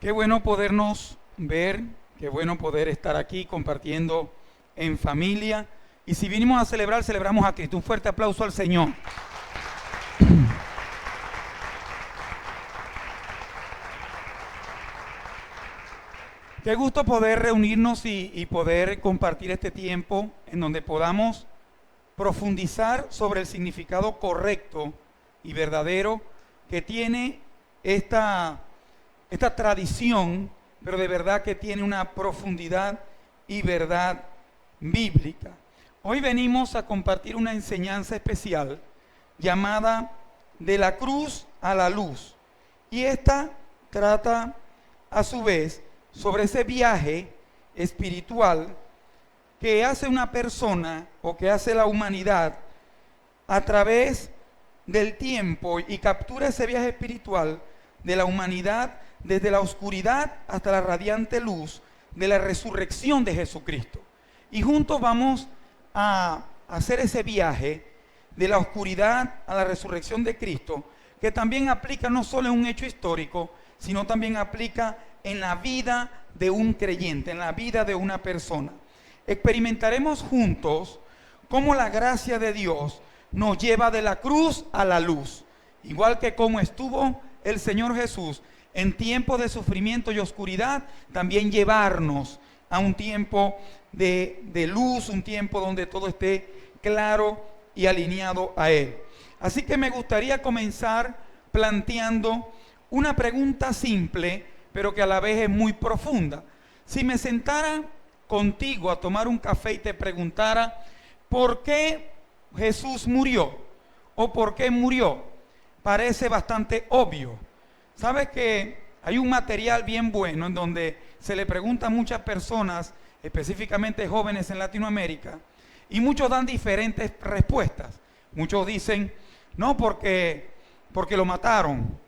Qué bueno podernos ver, qué bueno poder estar aquí compartiendo en familia. Y si vinimos a celebrar, celebramos a Cristo. Un fuerte aplauso al Señor. Qué gusto poder reunirnos y poder compartir este tiempo en donde podamos profundizar sobre el significado correcto y verdadero que tiene esta tradición, pero de verdad que tiene una profundidad y verdad bíblica. Hoy venimos a compartir una enseñanza especial llamada De la cruz a la luz. Y esta trata a su vez sobre ese viaje espiritual que hace una persona o que hace la humanidad a través del tiempo y captura ese viaje espiritual de la humanidad desde la oscuridad hasta la radiante luz de la resurrección de Jesucristo. Y juntos vamos a hacer ese viaje de la oscuridad a la resurrección de Cristo, que también aplica no solo en un hecho histórico, sino también aplica en la vida de un creyente, en la vida de una persona. Experimentaremos juntos cómo la gracia de Dios nos lleva de la cruz a la luz, igual que como estuvo el Señor Jesús en tiempos de sufrimiento y oscuridad, también llevarnos a un tiempo de luz, un tiempo donde todo esté claro y alineado a Él. Así que me gustaría comenzar planteando una pregunta simple, pero que a la vez es muy profunda. Si me sentara contigo a tomar un café y te preguntara ¿por qué Jesús murió? ¿O por qué murió? Parece bastante obvio. ¿Sabes que hay un material bien bueno en donde se le pregunta a muchas personas, específicamente jóvenes en Latinoamérica, y muchos dan diferentes respuestas? Muchos dicen, no, porque lo mataron,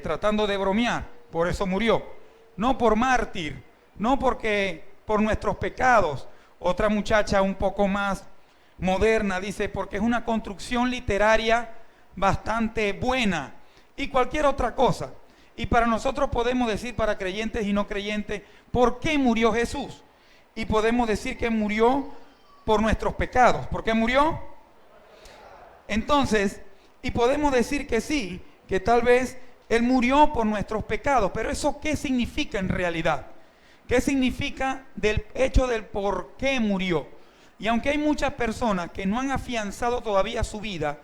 tratando de bromear, por eso murió. No por mártir, no porque por nuestros pecados. Otra muchacha un poco más moderna dice, porque es una construcción literaria bastante buena, y cualquier otra cosa. Y para nosotros podemos decir, para creyentes y no creyentes, ¿por qué murió Jesús? Y podemos decir que murió por nuestros pecados. ¿Por qué murió? Entonces, y podemos decir que sí, que tal vez Él murió por nuestros pecados, pero ¿eso qué significa en realidad? ¿Qué significa del hecho del por qué murió? Y aunque hay muchas personas que no han afianzado todavía su vida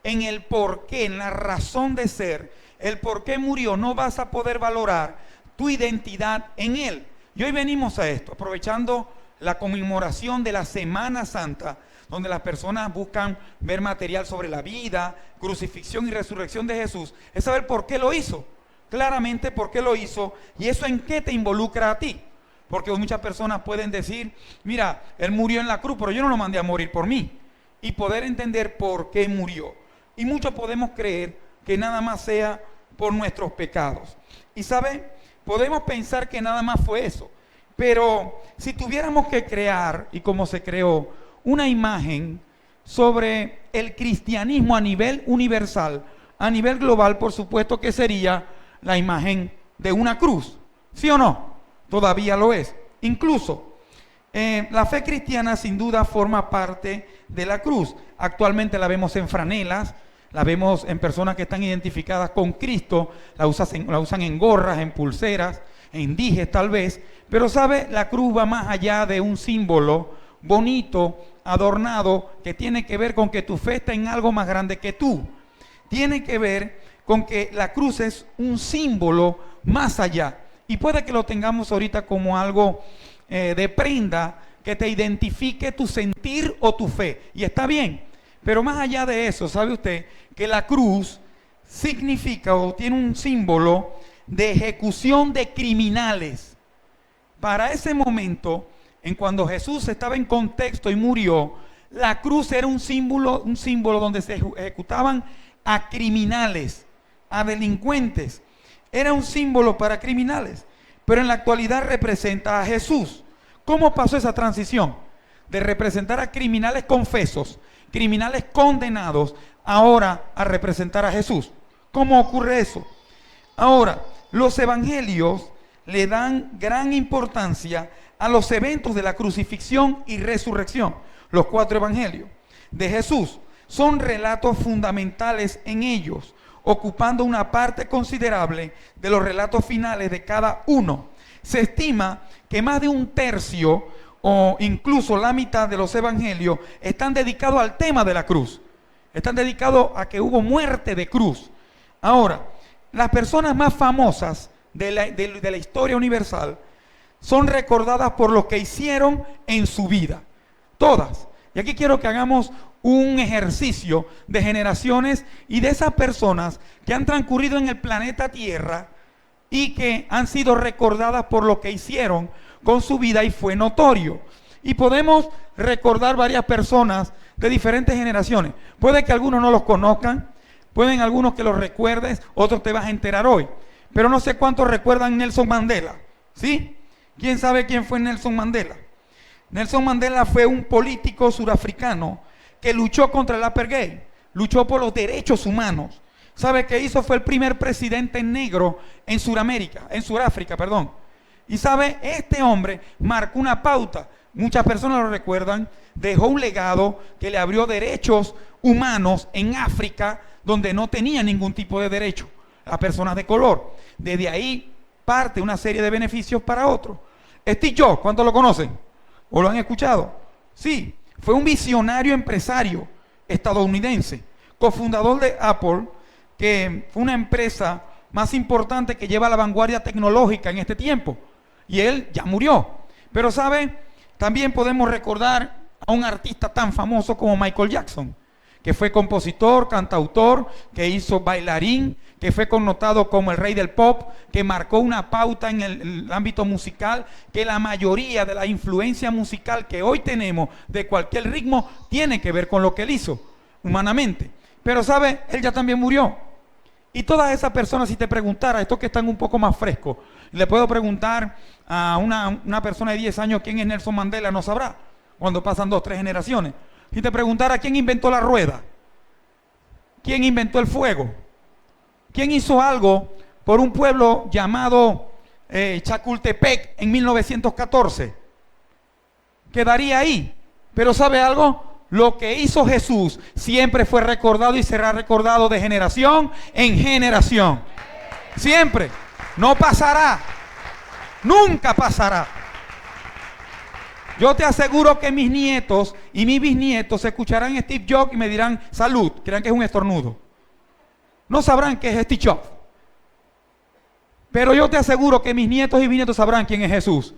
en el por qué, en la razón de ser, el por qué murió, no vas a poder valorar tu identidad en Él. Y hoy venimos a esto, aprovechando la conmemoración de la Semana Santa, donde las personas buscan ver material sobre la vida, crucifixión y resurrección de Jesús, es saber por qué lo hizo, claramente por qué lo hizo, y eso en qué te involucra a ti. Porque muchas personas pueden decir, mira, Él murió en la cruz, pero yo no lo mandé a morir por mí, y poder entender por qué murió. Y muchos podemos creer que nada más sea por nuestros pecados. Y ¿sabe? Podemos pensar que nada más fue eso, pero si tuviéramos que crear, y como se creó, una imagen sobre el cristianismo a nivel universal, a nivel global, por supuesto que sería la imagen de una cruz, ¿sí o no? Todavía lo es. Incluso la fe cristiana sin duda forma parte de la cruz. Actualmente la vemos en franelas, la vemos en personas que están identificadas con Cristo, la usan en gorras, en pulseras, en dijes tal vez, pero ¿sabe? La cruz va más allá de un símbolo bonito, adornado, que tiene que ver con que tu fe está en algo más grande que tú. Tiene que ver con que la cruz es un símbolo más allá. Y puede que lo tengamos ahorita como algo de prenda que te identifique tu sentir o tu fe. Y está bien. Pero más allá de eso, ¿sabe usted que la cruz significa o tiene un símbolo de ejecución de criminales? Para ese momento, en cuando Jesús estaba en contexto y murió, la cruz era un símbolo donde se ejecutaban a criminales, a delincuentes. Era un símbolo para criminales, pero en la actualidad representa a Jesús. ¿Cómo pasó esa transición? De representar a criminales confesos, criminales condenados, ahora a representar a Jesús. ¿Cómo ocurre eso? Ahora, los evangelios le dan gran importancia a los eventos de la crucifixión y resurrección. Los 4 evangelios de Jesús son relatos fundamentales en ellos, ocupando una parte considerable de los relatos finales de cada uno. Se estima que más de un tercio o incluso la mitad de los evangelios están dedicados al tema de la cruz. Están dedicados a que hubo muerte de cruz. Ahora, las personas más famosas de la historia universal son recordadas por lo que hicieron en su vida. Todas. Y aquí quiero que hagamos un ejercicio de generaciones y de esas personas que han transcurrido en el planeta Tierra y que han sido recordadas por lo que hicieron con su vida y fue notorio. Y podemos recordar varias personas de diferentes generaciones. Puede que algunos no los conozcan, pueden algunos que los recuerdes, otros te vas a enterar hoy. Pero no sé cuántos recuerdan Nelson Mandela, ¿sí? ¿Quién sabe quién fue Nelson Mandela? Nelson Mandela fue un político surafricano que luchó contra el apartheid, luchó por los derechos humanos. ¿Sabe qué hizo? Fue el primer presidente negro en Sudáfrica, perdón. Y sabe, este hombre marcó una pauta, muchas personas lo recuerdan, dejó un legado que le abrió derechos humanos en África, donde no tenía ningún tipo de derecho a personas de color. Desde ahí parte una serie de beneficios para otros. Steve Jobs, ¿cuántos lo conocen? ¿O lo han escuchado? Sí, fue un visionario empresario estadounidense, cofundador de Apple, que fue una empresa más importante que lleva la vanguardia tecnológica en este tiempo. Y él ya murió. Pero ¿sabe? También podemos recordar a un artista tan famoso como Michael Jackson, que fue compositor, cantautor, que hizo bailarín, que fue connotado como el rey del pop, que marcó una pauta en el ámbito musical, que la mayoría de la influencia musical que hoy tenemos de cualquier ritmo tiene que ver con lo que él hizo humanamente. Pero ¿sabe? Él ya también murió. Y todas esas personas, si te preguntara, estos que están un poco más frescos, le puedo preguntar a una persona de 10 años quién es Nelson Mandela, no sabrá, cuando pasan 2 o 3 generaciones. Si te preguntara quién inventó la rueda, quién inventó el fuego, quién hizo algo por un pueblo llamado Chapultepec en 1914, quedaría ahí. Pero ¿sabe algo? Lo que hizo Jesús siempre fue recordado y será recordado de generación en generación. Siempre. No pasará. Nunca pasará. Yo te aseguro que mis nietos y mis bisnietos escucharán a Steve Jobs y me dirán salud, crean que es un estornudo. No sabrán qué es Steve Jobs. Pero yo te aseguro que mis nietos y bisnietos sabrán quién es Jesús.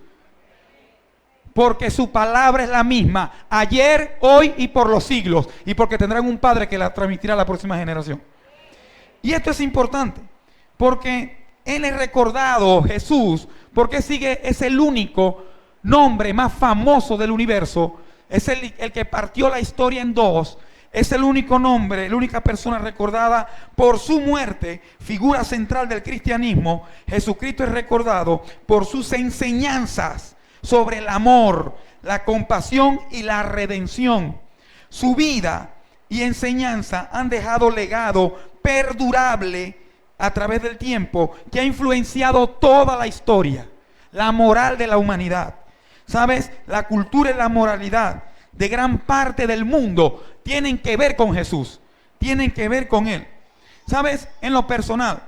Porque su palabra es la misma, ayer, hoy y por los siglos. Y porque tendrán un Padre que la transmitirá a la próxima generación. Y esto es importante, porque Él es recordado, Jesús, porque es el único nombre más famoso del universo. Es el que partió la historia en 2. Es el único nombre, la única persona recordada por su muerte, figura central del cristianismo. Jesucristo es recordado por sus enseñanzas sobre el amor, la compasión y la redención. Su vida y enseñanza han dejado legado perdurable a través del tiempo que ha influenciado toda la historia, la moral de la humanidad. ¿Sabes? La cultura y la moralidad de gran parte del mundo tienen que ver con Jesús, tienen que ver con Él. ¿Sabes? En lo personal,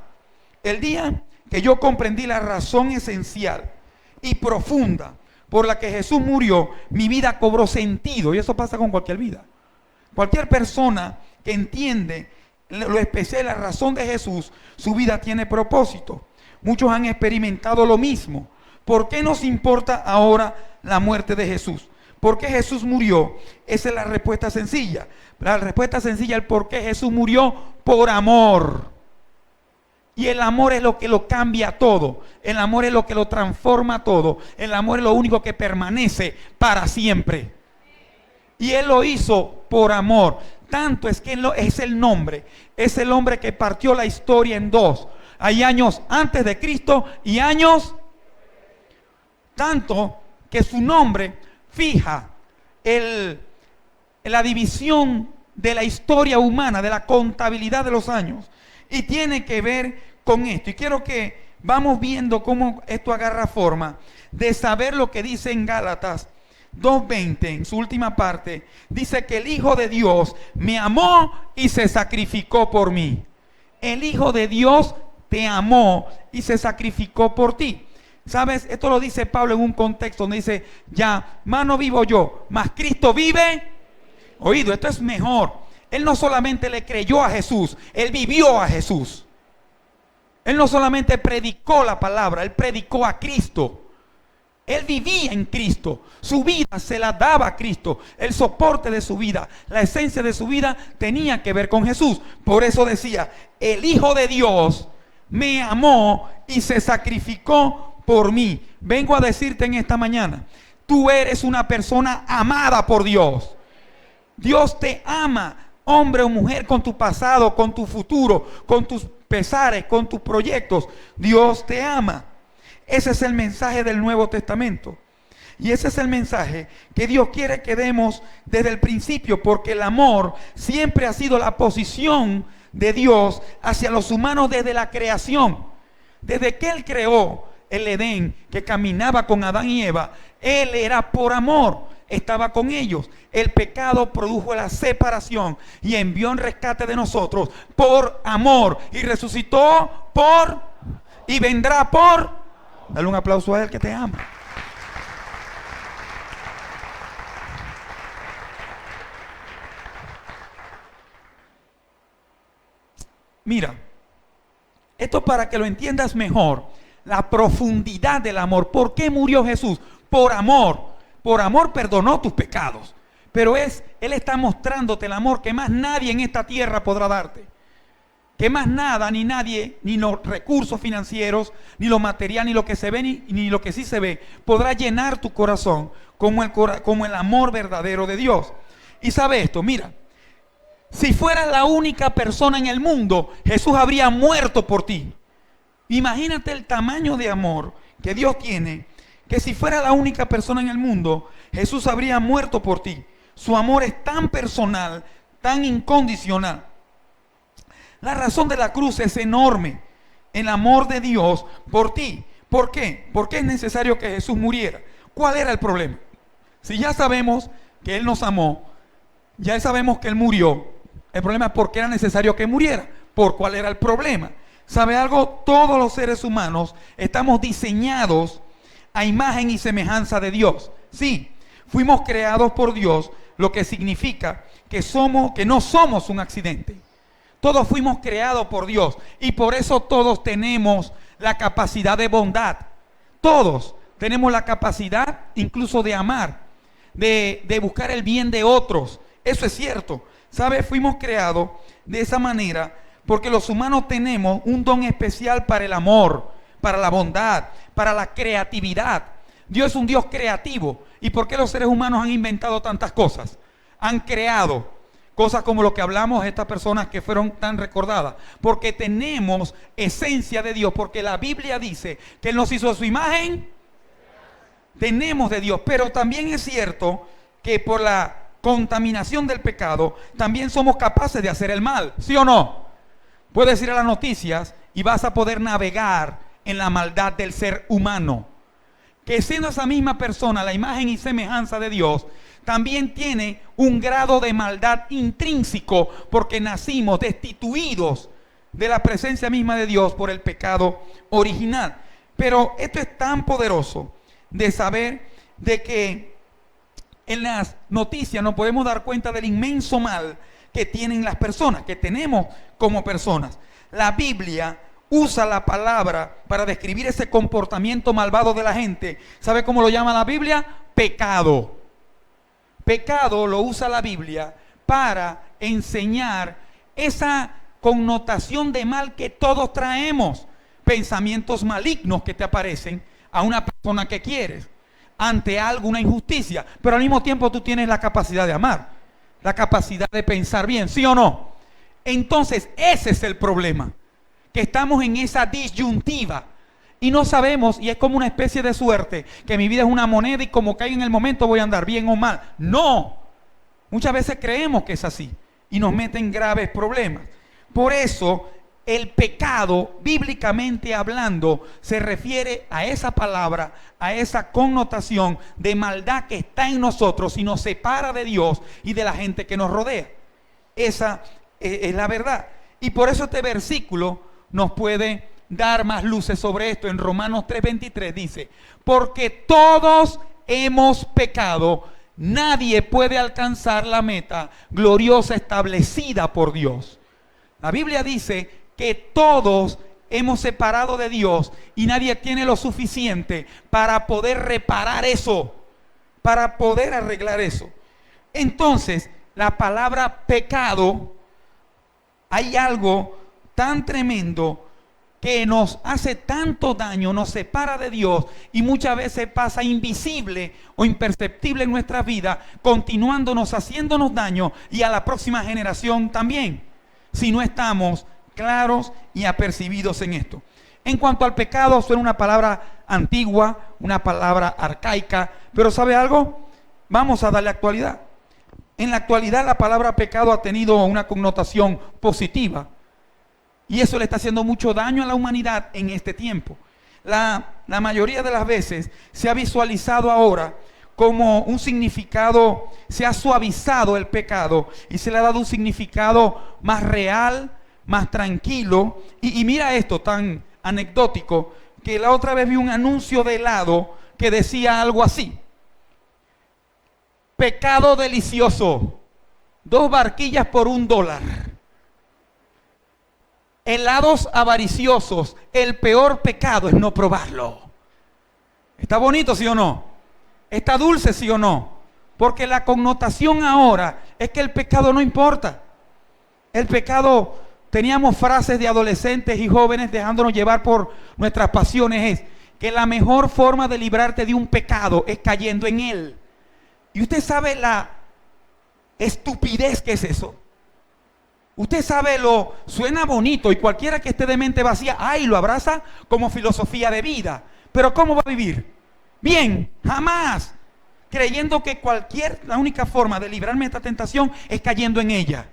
el día que yo comprendí la razón esencial y profunda por la que Jesús murió, mi vida cobró sentido. Y eso pasa con cualquier vida. Cualquier persona que entiende lo especial, la razón de Jesús, su vida tiene propósito. Muchos han experimentado lo mismo. ¿Por qué nos importa ahora la muerte de Jesús? ¿Por qué Jesús murió? Esa es la respuesta sencilla. La respuesta sencilla es por qué Jesús murió: por amor. Y el amor es lo que lo cambia todo. El amor es lo que lo transforma todo. El amor es lo único que permanece para siempre. Y Él lo hizo por amor. Tanto es que es el nombre. Es el hombre que partió la historia en 2. Hay años antes de Cristo y años. Tanto que su nombre fija la división de la historia humana, de la contabilidad de los años. Y tiene que ver con esto. Y quiero que vamos viendo cómo esto agarra forma de saber lo que dice en Gálatas 2:20, en su última parte, dice que el Hijo de Dios me amó y se sacrificó por mí. El Hijo de Dios te amó y se sacrificó por ti. ¿Sabes? Esto lo dice Pablo en un contexto donde dice, ya, más no vivo yo, mas Cristo vive. Oído, esto es mejor. Él no solamente le creyó a Jesús, él vivió a Jesús. Él no solamente predicó la palabra, él predicó a Cristo. Él vivía en Cristo, su vida se la daba a Cristo, el soporte de su vida, la esencia de su vida tenía que ver con Jesús. Por eso decía, el Hijo de Dios me amó y se sacrificó por mí. Vengo a decirte en esta mañana, tú eres una persona amada por Dios. Dios te ama, hombre o mujer, con tu pasado, con tu futuro, con tus pesares, con tus proyectos. Dios te ama. Ese es el mensaje del Nuevo Testamento. Y ese es el mensaje que Dios quiere que demos desde el principio, porque el amor siempre ha sido la posición de Dios hacia los humanos desde la creación. Desde que Él creó el Edén, que caminaba con Adán y Eva, Él era por amor, estaba con ellos. El pecado produjo la separación y envió en rescate de nosotros por amor, y resucitó por, y vendrá por. Dale un aplauso a Él que te ama. Mira, esto para que lo entiendas mejor, la profundidad del amor. ¿Por qué murió Jesús? Por amor. Por amor perdonó tus pecados. Pero Él está mostrándote el amor que más nadie en esta tierra podrá darte. Que más nada, ni nadie, ni los recursos financieros, ni lo material, ni lo que se ve, ni lo que sí se ve, podrá llenar tu corazón como el amor verdadero de Dios. Y sabe esto, mira, si fueras la única persona en el mundo, Jesús habría muerto por ti. Imagínate el tamaño de amor que Dios tiene, que si fuera la única persona en el mundo, Jesús habría muerto por ti. Su amor es tan personal, tan incondicional. La razón de la cruz es enorme. El amor de Dios por ti. ¿Por qué? ¿Por qué es necesario que Jesús muriera? ¿Cuál era el problema? Si ya sabemos que Él nos amó, ya sabemos que Él murió, el problema es por qué era necesario que muriera. ¿Por cuál era el problema? ¿Sabe algo? Todos los seres humanos estamos diseñados a imagen y semejanza de Dios. Sí, fuimos creados por Dios, lo que significa que no somos un accidente. Todos fuimos creados por Dios y por eso todos tenemos la capacidad de bondad. Todos tenemos la capacidad incluso de amar, de buscar el bien de otros. Eso es cierto. ¿Sabe? Fuimos creados de esa manera porque los humanos tenemos un don especial para el amor, para la bondad, para la creatividad. Dios es un Dios creativo. ¿Y por qué los seres humanos han inventado tantas cosas? Han creado cosas como lo que hablamos, estas personas que fueron tan recordadas, porque tenemos esencia de Dios, porque la Biblia dice que Él nos hizo a su imagen, tenemos de Dios, pero también es cierto que por la contaminación del pecado, también somos capaces de hacer el mal, ¿sí o no? Puedes ir a las noticias y vas a poder navegar en la maldad del ser humano, que siendo esa misma persona, la imagen y semejanza de Dios, también tiene un grado de maldad intrínseco porque nacimos destituidos de la presencia misma de Dios por el pecado original. Pero esto es tan poderoso de saber de que en las noticias nos podemos dar cuenta del inmenso mal que tienen las personas, que tenemos como personas. La Biblia usa la palabra para describir ese comportamiento malvado de la gente. ¿Sabe cómo lo llama la Biblia? Pecado. Pecado lo usa la Biblia para enseñar esa connotación de mal que todos traemos. Pensamientos malignos que te aparecen a una persona que quieres ante alguna injusticia, pero al mismo tiempo tú tienes la capacidad de amar, la capacidad de pensar bien, ¿sí o no? Entonces ese es el problema, que estamos en esa disyuntiva y no sabemos, y es como una especie de suerte, que mi vida es una moneda y como caiga en el momento voy a andar bien o mal. No, muchas veces creemos que es así y nos meten graves problemas. Por eso el pecado, bíblicamente hablando, se refiere a esa palabra, a esa connotación de maldad que está en nosotros y nos separa de Dios y de la gente que nos rodea. Esa es la verdad. Y por eso este versículo nos puede dar más luces sobre esto. En Romanos 3:23 dice: porque todos hemos pecado, nadie puede alcanzar la meta gloriosa establecida por Dios. La Biblia dice que todos hemos separado de Dios y nadie tiene lo suficiente para poder reparar eso, para poder arreglar eso. Entonces, la palabra pecado, hay algo tan tremendo que nos hace tanto daño, nos separa de Dios y muchas veces pasa invisible o imperceptible en nuestra vida, continuándonos, haciéndonos daño y a la próxima generación también, si no estamos claros y apercibidos en esto. En cuanto al pecado, suena una palabra antigua, una palabra arcaica, pero ¿sabe algo? Vamos a darle actualidad. En la actualidad la palabra pecado ha tenido una connotación positiva. Y eso le está haciendo mucho daño a la humanidad en este tiempo. La mayoría de las veces se ha visualizado ahora como un significado, se ha suavizado el pecado y se le ha dado un significado más real, más tranquilo. Y mira esto tan anecdótico, que la otra vez vi un anuncio de helado que decía algo así: pecado delicioso, 2 barquillas por $1. Helados avariciosos, el peor pecado es no probarlo. ¿Está bonito, sí o no? ¿Está dulce, sí o no? Porque la connotación ahora es que el pecado no importa. El pecado, teníamos frases de adolescentes y jóvenes dejándonos llevar por nuestras pasiones, es que la mejor forma de librarte de un pecado es cayendo en él. Y usted sabe la estupidez que es eso. Usted sabe, suena bonito y cualquiera que esté de mente vacía, ay, lo abraza como filosofía de vida. Pero ¿cómo va a vivir? Bien, jamás. Creyendo que la única forma de librarme de esta tentación es cayendo en ella.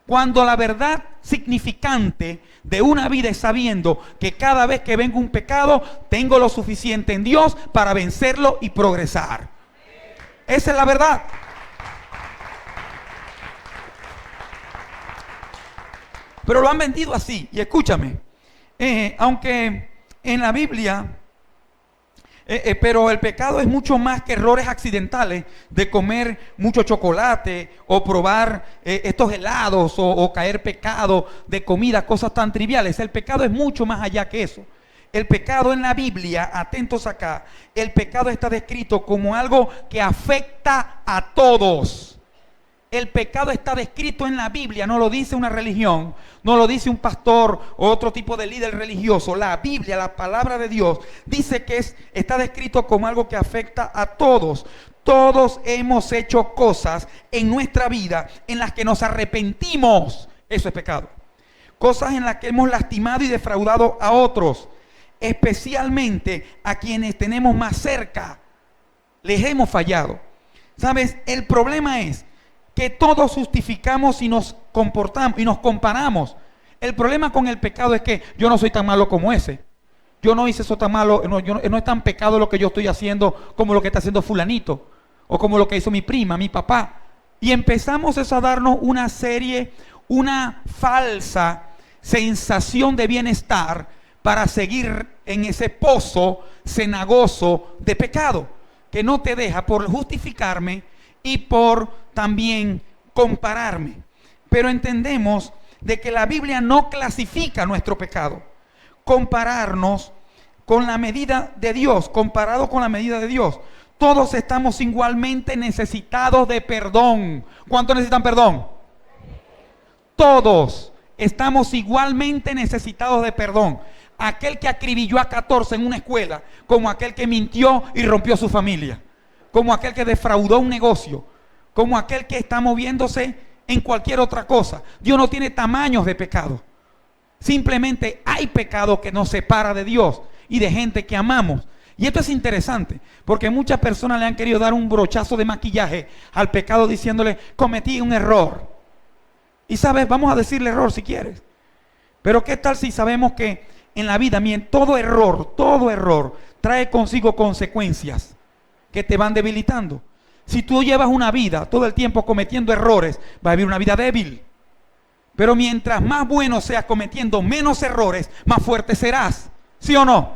Cuando la verdad significante de una vida es sabiendo que cada vez que venga un pecado, tengo lo suficiente en Dios para vencerlo y progresar. Esa es la verdad. Pero lo han vendido así. Y escúchame, aunque en la Biblia, pero el pecado es mucho más que errores accidentales de comer mucho chocolate o probar estos helados o caer pecado de comida, cosas tan triviales. El pecado es mucho más allá que eso. El pecado en la Biblia, atentos acá, el pecado está descrito como algo que afecta a todos. El pecado está descrito en la Biblia, no lo dice una religión, no lo dice un pastor o otro tipo de líder religioso. La Biblia, la palabra de Dios, dice que está descrito como algo que afecta a todos. Todos hemos hecho cosas en nuestra vida en las que nos arrepentimos. Eso es pecado. Cosas en las que hemos lastimado y defraudado a otros, especialmente a quienes tenemos más cerca. Les hemos fallado. ¿Sabes? El problema es que todos justificamos y nos comportamos y nos comparamos. El problema con el pecado es que yo no soy tan malo como ese. Yo no hice eso tan malo, no es tan pecado lo que yo estoy haciendo como lo que está haciendo fulanito, o como lo que hizo mi prima, mi papá. Y empezamos a darnos una falsa sensación de bienestar para seguir en ese pozo cenagoso de pecado, que no te deja por justificarme y por también compararme. Pero entendemos de que la Biblia no clasifica nuestro pecado. Compararnos con la medida de Dios, comparado con la medida de Dios. Todos estamos igualmente necesitados de perdón. ¿Cuántos necesitan perdón? Todos estamos igualmente necesitados de perdón. Aquel que acribilló a 14 en una escuela, como aquel que mintió y rompió su familia, como aquel que defraudó un negocio, como aquel que está moviéndose en cualquier otra cosa. Dios no tiene tamaños de pecado. Simplemente hay pecado que nos separa de Dios y de gente que amamos. Y esto es interesante, porque muchas personas le han querido dar un brochazo de maquillaje al pecado diciéndole, cometí un error. Y sabes, vamos a decirle error si quieres. Pero ¿qué tal si sabemos que en la vida, todo error trae consigo consecuencias que te van debilitando? Si tú llevas una vida todo el tiempo cometiendo errores, vas a vivir una vida débil. Pero mientras más bueno seas cometiendo menos errores, más fuerte serás. ¿Sí o no?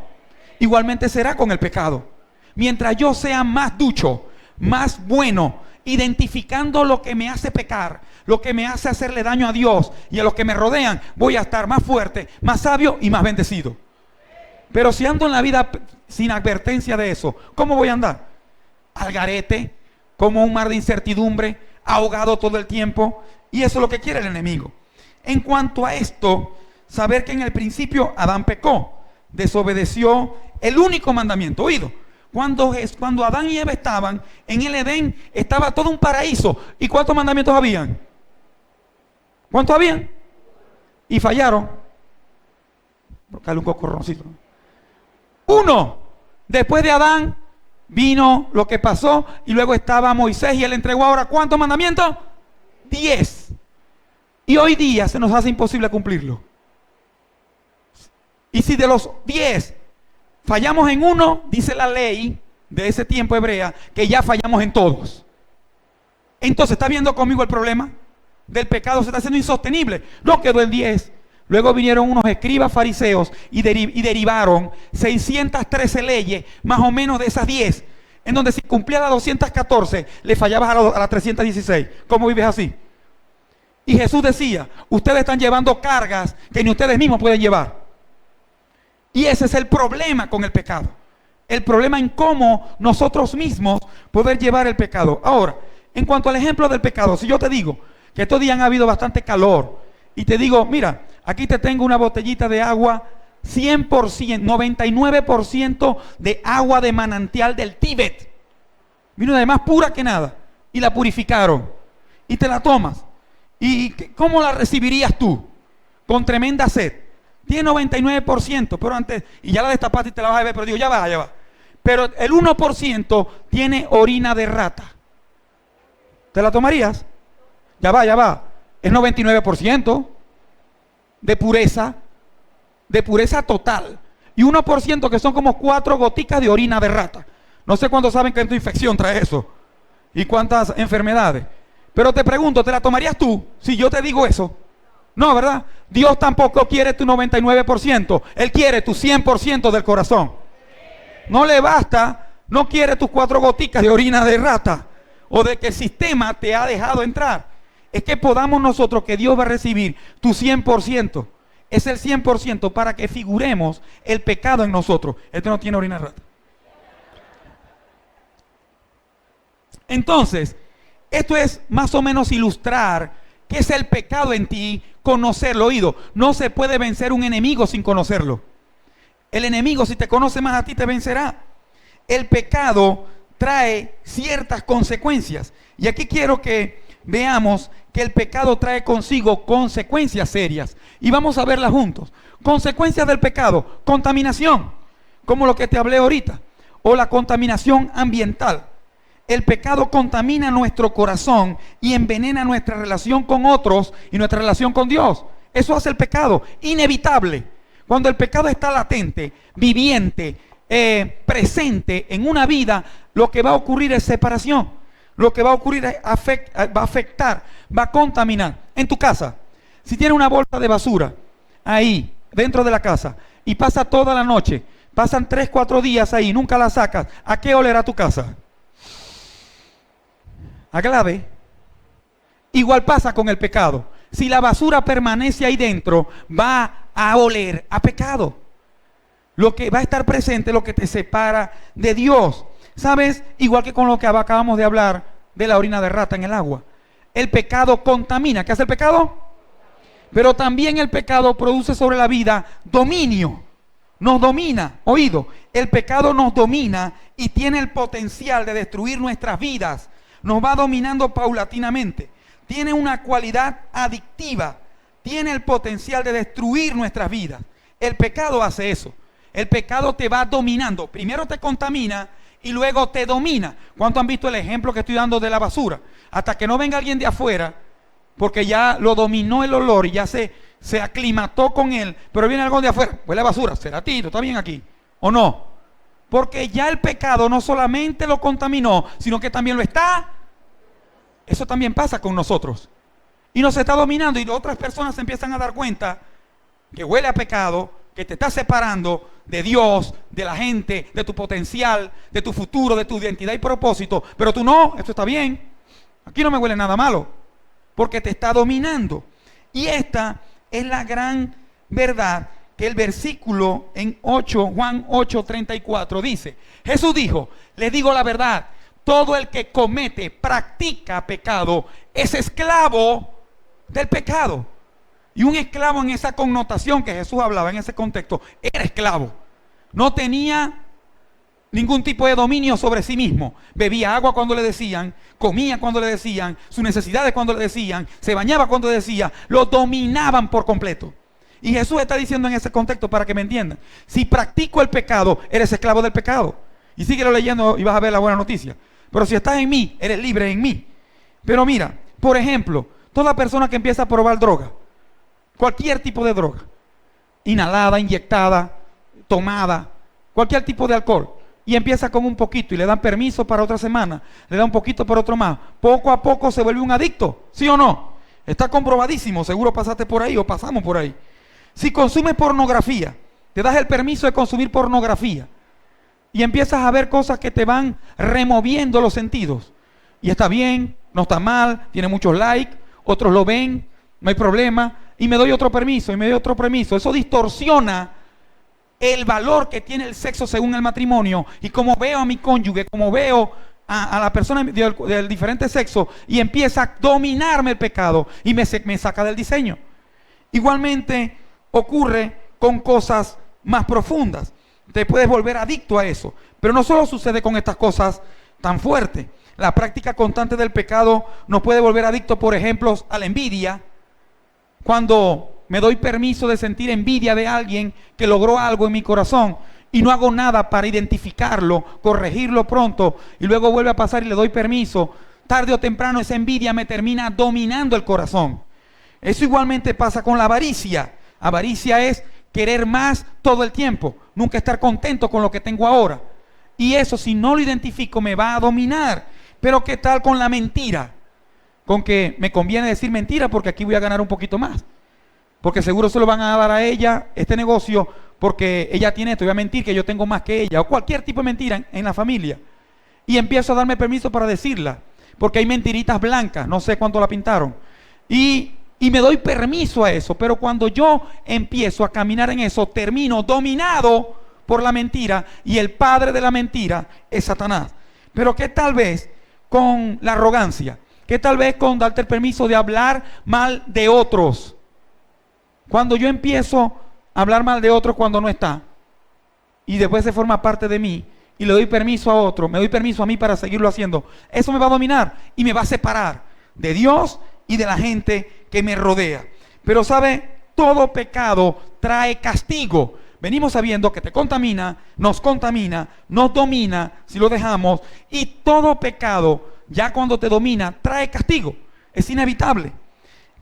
Igualmente será con el pecado. Mientras yo sea más ducho, más bueno, identificando lo que me hace pecar, lo que me hace hacerle daño a Dios y a los que me rodean, voy a estar más fuerte, más sabio y más bendecido. Pero si ando en la vida sin advertencia de eso, ¿cómo voy a andar? Al garete, como un mar de incertidumbre, ahogado todo el tiempo. Y eso es lo que quiere el enemigo. En cuanto a esto, saber que en el principio Adán pecó, desobedeció el único mandamiento. Oído, cuando Adán y Eva estaban en el Edén, estaba todo un paraíso. ¿Y cuántos mandamientos habían? ¿Cuántos habían? Y fallaron. Buscarle un cocorroncito. Uno. Después de Adán vino lo que pasó y luego estaba Moisés y él entregó ahora ¿cuántos mandamientos? 10. Y hoy día se nos hace imposible cumplirlo. Y si de los 10 fallamos en uno, dice la ley de ese tiempo hebrea, que ya fallamos en todos. Entonces, ¿está viendo conmigo el problema? Del pecado se está haciendo insostenible. No quedó en 10. Luego vinieron unos escribas fariseos y derivaron 613 leyes, más o menos de esas 10, en donde si cumplía la 214, le fallabas a la 316. ¿Cómo vives así? Y Jesús decía, ustedes están llevando cargas que ni ustedes mismos pueden llevar. Y ese es el problema con el pecado. El problema en cómo nosotros mismos poder llevar el pecado. Ahora, en cuanto al ejemplo del pecado, si yo te digo que estos días ha habido bastante calor y te digo, mira, aquí te tengo una botellita de agua 100%, 99% de agua de manantial del Tíbet. Vino de más pura que nada. Y la purificaron. Y te la tomas. ¿Y cómo la recibirías tú? Con tremenda sed. Tiene 99%, pero antes, y ya la destapaste y te la vas a beber, pero digo, ya va. Pero el 1% tiene orina de rata. ¿Te la tomarías? Ya va. Es 99% de pureza total. Y 1% que son como 4 goticas de orina de rata. No sé cuántos saben que en tu infección trae eso. Y cuántas enfermedades. Pero te pregunto, ¿te la tomarías tú si yo te digo eso? No, ¿verdad? Dios tampoco quiere tu 99%. Él quiere tu 100% del corazón. No le basta, no quiere tus 4 goticas de orina de rata. O de que el sistema te ha dejado entrar. Es que podamos nosotros, que Dios va a recibir tu 100%. Es el 100% para que figuremos el pecado en nosotros. Este no tiene orina de rata. Entonces, esto es más o menos ilustrar qué es el pecado en ti, conocerlo. Oído, no se puede vencer un enemigo sin conocerlo. El enemigo, si te conoce más a ti, te vencerá. El pecado trae ciertas consecuencias. Y aquí quiero que veamos que el pecado trae consigo consecuencias serias. Y vamos a verlas juntos. Consecuencias del pecado: contaminación, como lo que te hablé ahorita, o la contaminación ambiental. El pecado contamina nuestro corazón y envenena nuestra relación con otros y nuestra relación con Dios. Eso hace el pecado inevitable. Cuando el pecado está latente, viviente, presente en una vida, lo que va a ocurrir es separación. Lo que va a ocurrir es va a afectar, va a contaminar. En tu casa, si tienes una bolsa de basura ahí, dentro de la casa, y pasa toda la noche, pasan 3, 4 días ahí, nunca la sacas, ¿a qué olerá tu casa? A clave. Igual pasa con el pecado. Si la basura permanece ahí dentro, va a oler a pecado. Lo que va a estar presente es lo que te separa de Dios. ¿Sabes? Igual que con lo que acabamos de hablar de la orina de rata en el agua. El pecado contamina. ¿Qué hace el pecado? Pero también el pecado produce sobre la vida dominio. Nos domina. Oído, el pecado nos domina y tiene el potencial de destruir nuestras vidas. Nos va dominando paulatinamente. Tiene una cualidad adictiva. Tiene el potencial de destruir nuestras vidas. El pecado hace eso. El pecado te va dominando. Primero te contamina y luego te domina. ¿Cuántos han visto el ejemplo que estoy dando de la basura? Hasta que no venga alguien de afuera, porque ya lo dominó el olor y ya se se aclimató con él, pero viene algo de afuera, huele a basura, será Tito, está bien aquí, ¿o no? Porque ya el pecado no solamente lo contaminó, sino que también lo está. Eso también pasa con nosotros. Y nos está dominando y otras personas se empiezan a dar cuenta que huele a pecado, que te está separando de Dios, de la gente, de tu potencial, de tu futuro, de tu identidad y propósito. Pero tú no, esto está bien. Aquí no me huele nada malo, porque te está dominando. Y esta es la gran verdad que el versículo en Juan 8:34 dice. Jesús dijo, les digo la verdad, todo el que comete, practica pecado, es esclavo del pecado. Y un esclavo en esa connotación que Jesús hablaba en ese contexto, era esclavo. No tenía ningún tipo de dominio sobre sí mismo. Bebía agua cuando le decían, comía cuando le decían, sus necesidades cuando le decían, se bañaba cuando le decían, lo dominaban por completo. Y Jesús está diciendo en ese contexto, para que me entiendan, si practico el pecado, eres esclavo del pecado. Y síguelo leyendo y vas a ver la buena noticia. Pero si estás en mí, eres libre en mí. Pero mira, por ejemplo, toda persona que empieza a probar droga, cualquier tipo de droga, inhalada, inyectada, tomada, cualquier tipo de alcohol, y empieza con un poquito y le dan permiso para otra semana, le dan un poquito para otro más, poco a poco se vuelve un adicto, ¿sí o no? Está comprobadísimo, seguro pasaste por ahí o pasamos por ahí. Si consumes pornografía, te das el permiso de consumir pornografía y empiezas a ver cosas que te van removiendo los sentidos, y está bien, no está mal, tiene muchos likes, otros lo ven, no hay problema, y me doy otro permiso, y me doy otro permiso. Eso distorsiona el valor que tiene el sexo según el matrimonio, y como veo a mi cónyuge, como veo a la persona del diferente sexo, y empieza a dominarme el pecado, y me saca del diseño. Igualmente ocurre con cosas más profundas. Te puedes volver adicto a eso, pero no solo sucede con estas cosas tan fuertes. La práctica constante del pecado nos puede volver adicto, por ejemplo, a la envidia. Cuando me doy permiso de sentir envidia de alguien que logró algo en mi corazón y no hago nada para identificarlo, corregirlo pronto, y luego vuelve a pasar y le doy permiso, tarde o temprano esa envidia me termina dominando el corazón. Eso igualmente pasa con la avaricia. Avaricia es querer más todo el tiempo, nunca estar contento con lo que tengo ahora. Y eso, si no lo identifico, me va a dominar. Pero ¿qué tal con la mentira? Con que me conviene decir mentira porque aquí voy a ganar un poquito más. Porque seguro se lo van a dar a ella este negocio porque ella tiene esto. Voy a mentir que yo tengo más que ella. O cualquier tipo de mentira en la familia. Y empiezo a darme permiso para decirla. Porque hay mentiritas blancas. No sé cuánto la pintaron. Y me doy permiso a eso. Pero cuando yo empiezo a caminar en eso, termino dominado por la mentira. Y el padre de la mentira es Satanás. Pero ¿qué tal vez con la arrogancia? ¿Qué tal vez con darte el permiso de hablar mal de otros? Cuando yo empiezo a hablar mal de otros cuando no está, y después se forma parte de mí, y le doy permiso a otro, me doy permiso a mí para seguirlo haciendo, eso me va a dominar y me va a separar de Dios y de la gente que me rodea. Pero ¿sabe? Todo pecado trae castigo. Venimos sabiendo que te contamina, nos domina si lo dejamos, y todo pecado, ya cuando te domina, trae castigo. Es inevitable.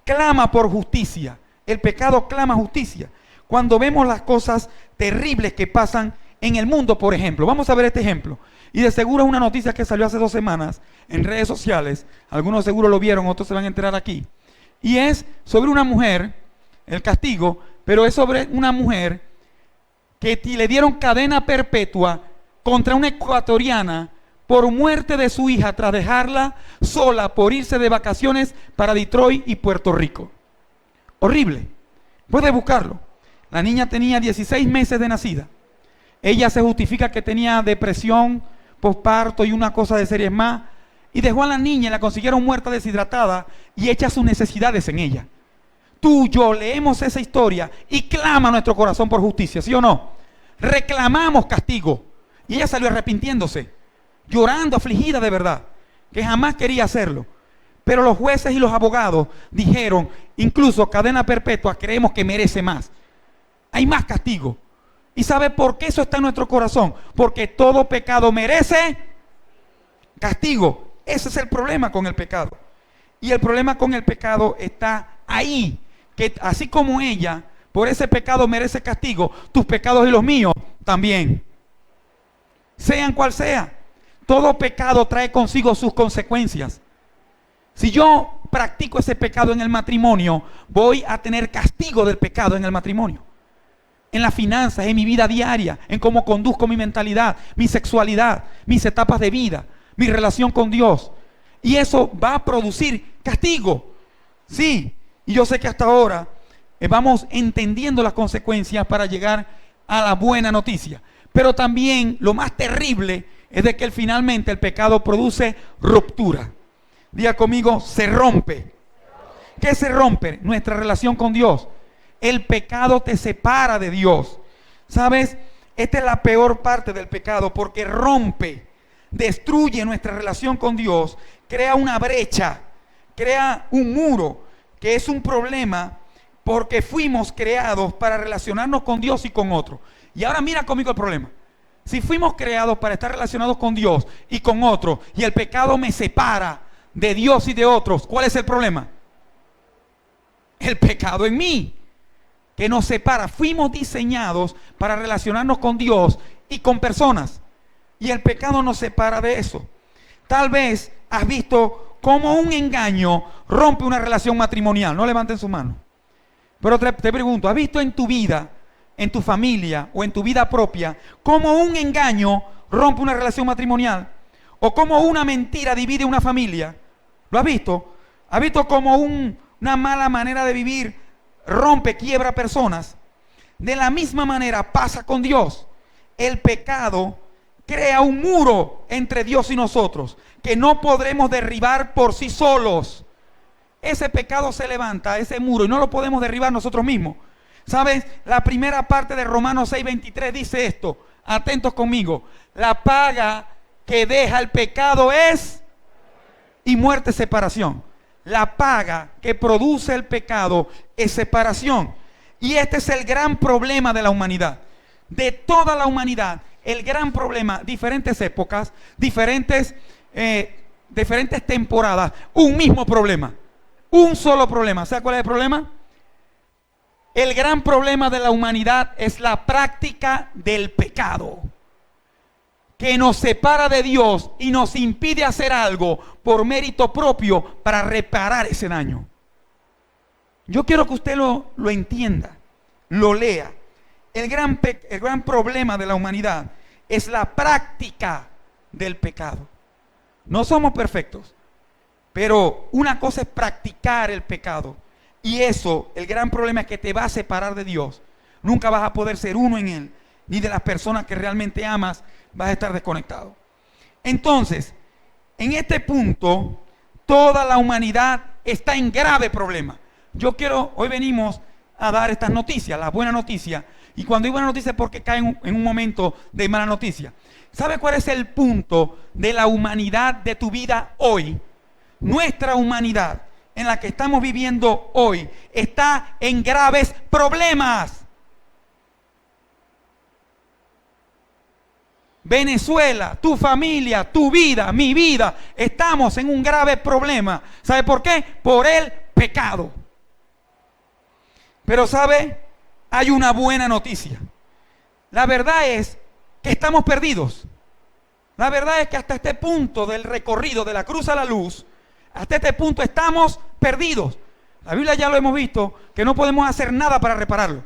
Clama por justicia. El pecado clama justicia. Cuando vemos las cosas terribles que pasan en el mundo, por ejemplo, vamos a ver este ejemplo. Y de seguro es una noticia que salió hace 2 semanas en redes sociales. Algunos seguro lo vieron, otros se van a enterar aquí. Y es sobre una mujer, el castigo, pero es sobre una mujer que le dieron cadena perpetua contra una ecuatoriana por muerte de su hija tras dejarla sola por irse de vacaciones para Detroit y Puerto Rico. Horrible. Puede buscarlo. La niña tenía 16 meses de nacida. Ella se justifica que tenía depresión, posparto y una cosa de series más. Y dejó a la niña y la consiguieron muerta, deshidratada y hecha sus necesidades en ella. Tú y yo leemos esa historia y clama nuestro corazón por justicia, ¿sí o no? Reclamamos castigo. Y ella salió arrepintiéndose, llorando, afligida de verdad, que jamás quería hacerlo. Pero los jueces y los abogados dijeron, incluso cadena perpetua, creemos que merece más. Hay más castigo. ¿Y sabe por qué eso está en nuestro corazón? Porque todo pecado merece castigo. Ese es el problema con el pecado. Y el problema con el pecado está ahí, que así como ella, por ese pecado merece castigo, tus pecados y los míos también. Sean cual sea, todo pecado trae consigo sus consecuencias. Si yo practico ese pecado en el matrimonio, voy a tener castigo del pecado en el matrimonio. En las finanzas, en mi vida diaria, en cómo conduzco mi mentalidad, mi sexualidad, mis etapas de vida, mi relación con Dios. Y eso va a producir castigo. Sí, y yo sé que hasta ahora vamos entendiendo las consecuencias para llegar a la buena noticia. Pero también lo más terrible es de que finalmente el pecado produce ruptura. Diga conmigo, se rompe. ¿Qué se rompe? Nuestra relación con Dios. El pecado te separa de Dios. ¿Sabes? Esta es la peor parte del pecado porque rompe, destruye nuestra relación con Dios, crea una brecha, crea un muro, que es un problema porque fuimos creados para relacionarnos con Dios y con otros. Y ahora mira conmigo el problema. Si fuimos creados para estar relacionados con Dios y con otros, y el pecado me separa de Dios y de otros, ¿cuál es el problema? El pecado en mí, que nos separa. Fuimos diseñados para relacionarnos con Dios y con personas, y el pecado nos separa de eso. Tal vez has visto cómo un engaño rompe una relación matrimonial. No levanten su mano. Pero te pregunto, ¿has visto en tu vida, en tu familia o en tu vida propia, cómo un engaño rompe una relación matrimonial? ¿O cómo una mentira divide una familia? ¿Lo has visto? ¿Has visto cómo una mala manera de vivir rompe, quiebra personas? De la misma manera pasa con Dios. El pecado crea un muro entre Dios y nosotros que no podremos derribar por sí solos. Ese pecado se levanta, ese muro, y no lo podemos derribar nosotros mismos. ¿Sabes? La primera parte de Romanos 6:23 dice esto. Atentos conmigo. La paga que deja el pecado es y muerte, separación. La paga que produce el pecado es separación. Y este es el gran problema de la humanidad. De toda la humanidad, el gran problema, diferentes épocas, diferentes temporadas, un mismo problema. Un solo problema. ¿Sabe cuál es el problema? El gran problema de la humanidad es la práctica del pecado, que nos separa de Dios y nos impide hacer algo por mérito propio para reparar ese daño. Yo quiero que usted lo entienda, lo lea. El gran problema de la humanidad es la práctica del pecado. No somos perfectos, pero una cosa es practicar el pecado. Y eso, el gran problema es que te va a separar de Dios. Nunca vas a poder ser uno en Él, ni de las personas que realmente amas, vas a estar desconectado. Entonces, en este punto, toda la humanidad está en grave problema. Hoy venimos a dar estas noticias, las buenas noticias. Y cuando digo buenas noticias es porque caen en un momento de mala noticia. ¿Sabe cuál es el punto de la humanidad de tu vida hoy? Nuestra humanidad en la que estamos viviendo hoy está en graves problemas. Venezuela, tu familia, tu vida, mi vida, estamos en un grave problema. ¿Sabe por qué? Por el pecado. Pero ¿sabe? Hay una buena noticia. La verdad es que estamos perdidos. La verdad es que hasta este punto del recorrido de la cruz a la luz, hasta este punto estamos perdidos. La Biblia ya lo hemos visto, que no podemos hacer nada para repararlo.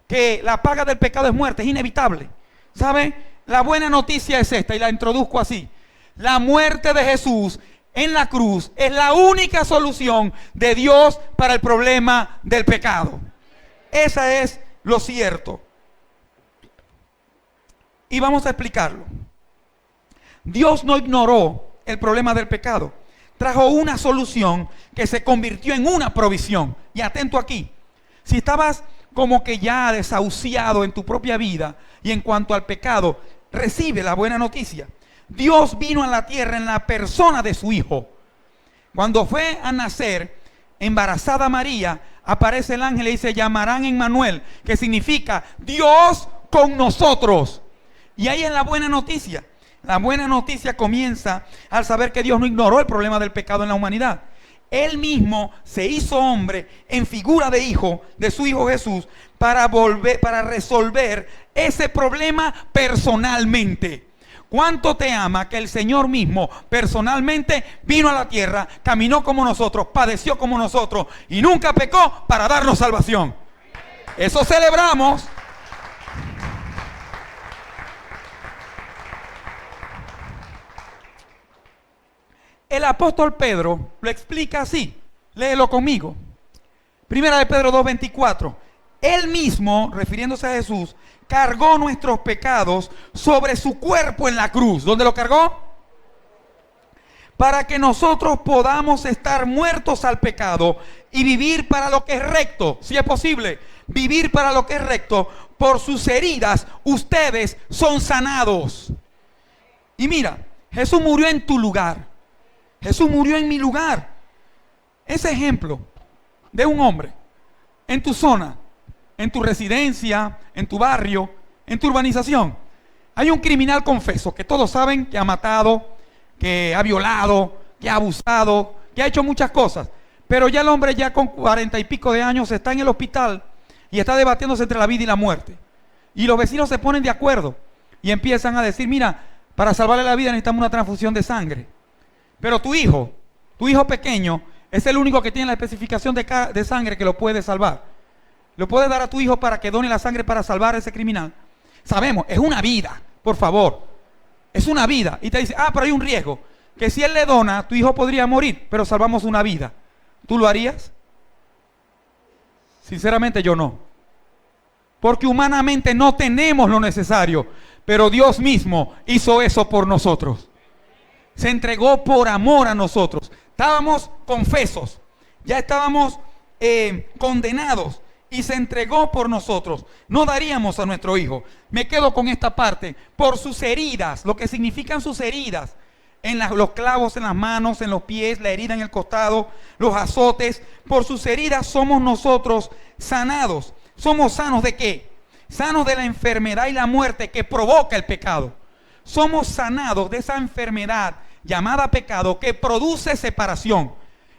Que la paga del pecado es muerte, es inevitable. ¿Sabe? La buena noticia es esta y la introduzco así. La muerte de Jesús en la cruz es la única solución de Dios para el problema del pecado. Esa es lo cierto. Y vamos a explicarlo. Dios no ignoró el problema del pecado. Trajo una solución que se convirtió en una provisión. Y atento aquí. Si estabas como que ya desahuciado en tu propia vida y en cuanto al pecado, recibe la buena noticia. Dios vino a la tierra en la persona de su Hijo. Cuando fue a nacer, embarazada María, aparece el ángel y dice: llamarán Emmanuel, que significa Dios con nosotros. Y ahí es la buena noticia. La buena noticia comienza al saber que Dios no ignoró el problema del pecado en la humanidad. Él mismo se hizo hombre en figura de hijo, de su Hijo Jesús, para resolver ese problema personalmente. ¿Cuánto te ama que el Señor mismo personalmente vino a la tierra, caminó como nosotros, padeció como nosotros y nunca pecó para darnos salvación? Eso celebramos. El apóstol Pedro lo explica así. Léelo conmigo. Primera de Pedro 2:24. Él mismo, refiriéndose a Jesús, cargó nuestros pecados sobre su cuerpo en la cruz. ¿Dónde lo cargó? Para que nosotros podamos estar muertos al pecado y vivir para lo que es recto. Si es posible, vivir para lo que es recto. Por sus heridas ustedes son sanados. Y mira, Jesús murió en tu lugar. Jesús murió en mi lugar. Ese ejemplo de un hombre en tu zona, en tu residencia, en tu barrio, en tu urbanización. Hay un criminal confeso que todos saben que ha matado, que ha violado, que ha abusado, que ha hecho muchas cosas. Pero ya el hombre ya con 40 y pico de años está en el hospital y está debatiéndose entre la vida y la muerte. Y los vecinos se ponen de acuerdo y empiezan a decir, mira, para salvarle la vida necesitamos una transfusión de sangre. Pero tu hijo pequeño, es el único que tiene la especificación de sangre que lo puede salvar. ¿Lo puedes dar a tu hijo para que done la sangre para salvar a ese criminal? Sabemos, es una vida, por favor. Es una vida. Y te dice, pero hay un riesgo. Que si él le dona, tu hijo podría morir, pero salvamos una vida. ¿Tú lo harías? Sinceramente yo no. Porque humanamente no tenemos lo necesario. Pero Dios mismo hizo eso por nosotros. Se entregó por amor a nosotros. Estábamos confesos. Ya estábamos condenados. Y se entregó por nosotros. No daríamos a nuestro hijo. Me quedo con esta parte. Por sus heridas, lo que significan sus heridas. Los clavos en las manos, en los pies, la herida en el costado, los azotes. Por sus heridas somos nosotros sanados. ¿Somos sanos de qué? Sanos de la enfermedad y la muerte que provoca el pecado. Somos sanados de esa enfermedad llamada pecado que produce separación.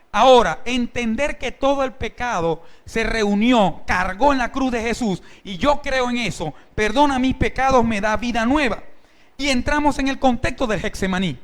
Ahora, entender que todo el pecado se reunió, cargó en la cruz de Jesús, y yo creo en eso, perdona mis pecados, me da vida nueva. Y entramos en el contexto del Getsemaní,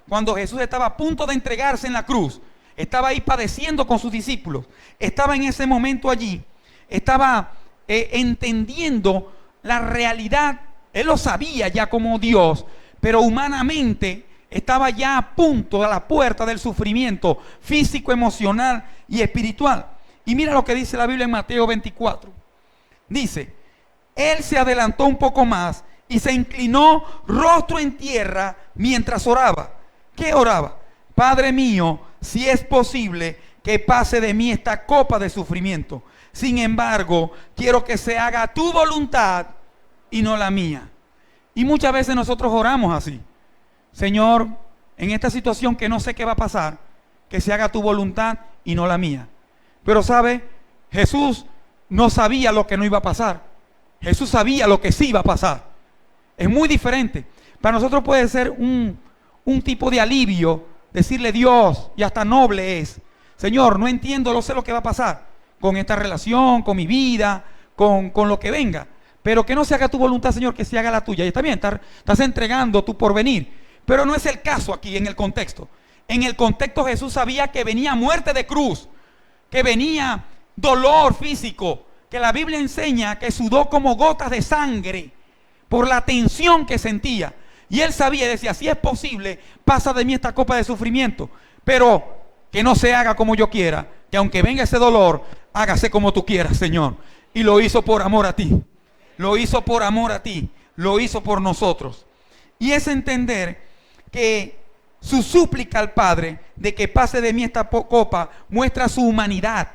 cuando Jesús estaba a punto de entregarse en la cruz, estaba ahí padeciendo con sus discípulos, estaba en ese momento allí, estaba entendiendo la realidad. Él lo sabía ya como Dios, pero humanamente estaba ya a punto, a la puerta del sufrimiento físico, emocional y espiritual. Y mira lo que dice la Biblia en Mateo 24. Dice, Él se adelantó un poco más y se inclinó rostro en tierra mientras oraba. ¿Qué oraba? Padre mío, si es posible que pase de mí esta copa de sufrimiento. Sin embargo, quiero que se haga tu voluntad y no la mía. Y muchas veces nosotros oramos así. Señor, en esta situación que no sé qué va a pasar, que se haga tu voluntad y no la mía. Pero sabe, Jesús no sabía lo que no iba a pasar. Jesús sabía lo que sí iba a pasar. Es muy diferente. Para nosotros puede ser un tipo de alivio, decirle Dios, y hasta noble es. Señor, no entiendo, no sé lo que va a pasar con esta relación, con mi vida, con lo que venga. Pero que no se haga tu voluntad, Señor, que se haga la tuya. Y está bien, estás entregando tu porvenir. Pero no es el caso aquí en el contexto. En el contexto Jesús sabía que venía muerte de cruz, que venía dolor físico, que la Biblia enseña que sudó como gotas de sangre por la tensión que sentía. Y él sabía y decía, si es posible, pasa de mí esta copa de sufrimiento, pero que no se haga como yo quiera, que aunque venga ese dolor, hágase como tú quieras, Señor. Y lo hizo por amor a ti. Lo hizo por amor a ti. Lo hizo por nosotros. Y es entender que su súplica al Padre de que pase de mí esta copa muestra su humanidad,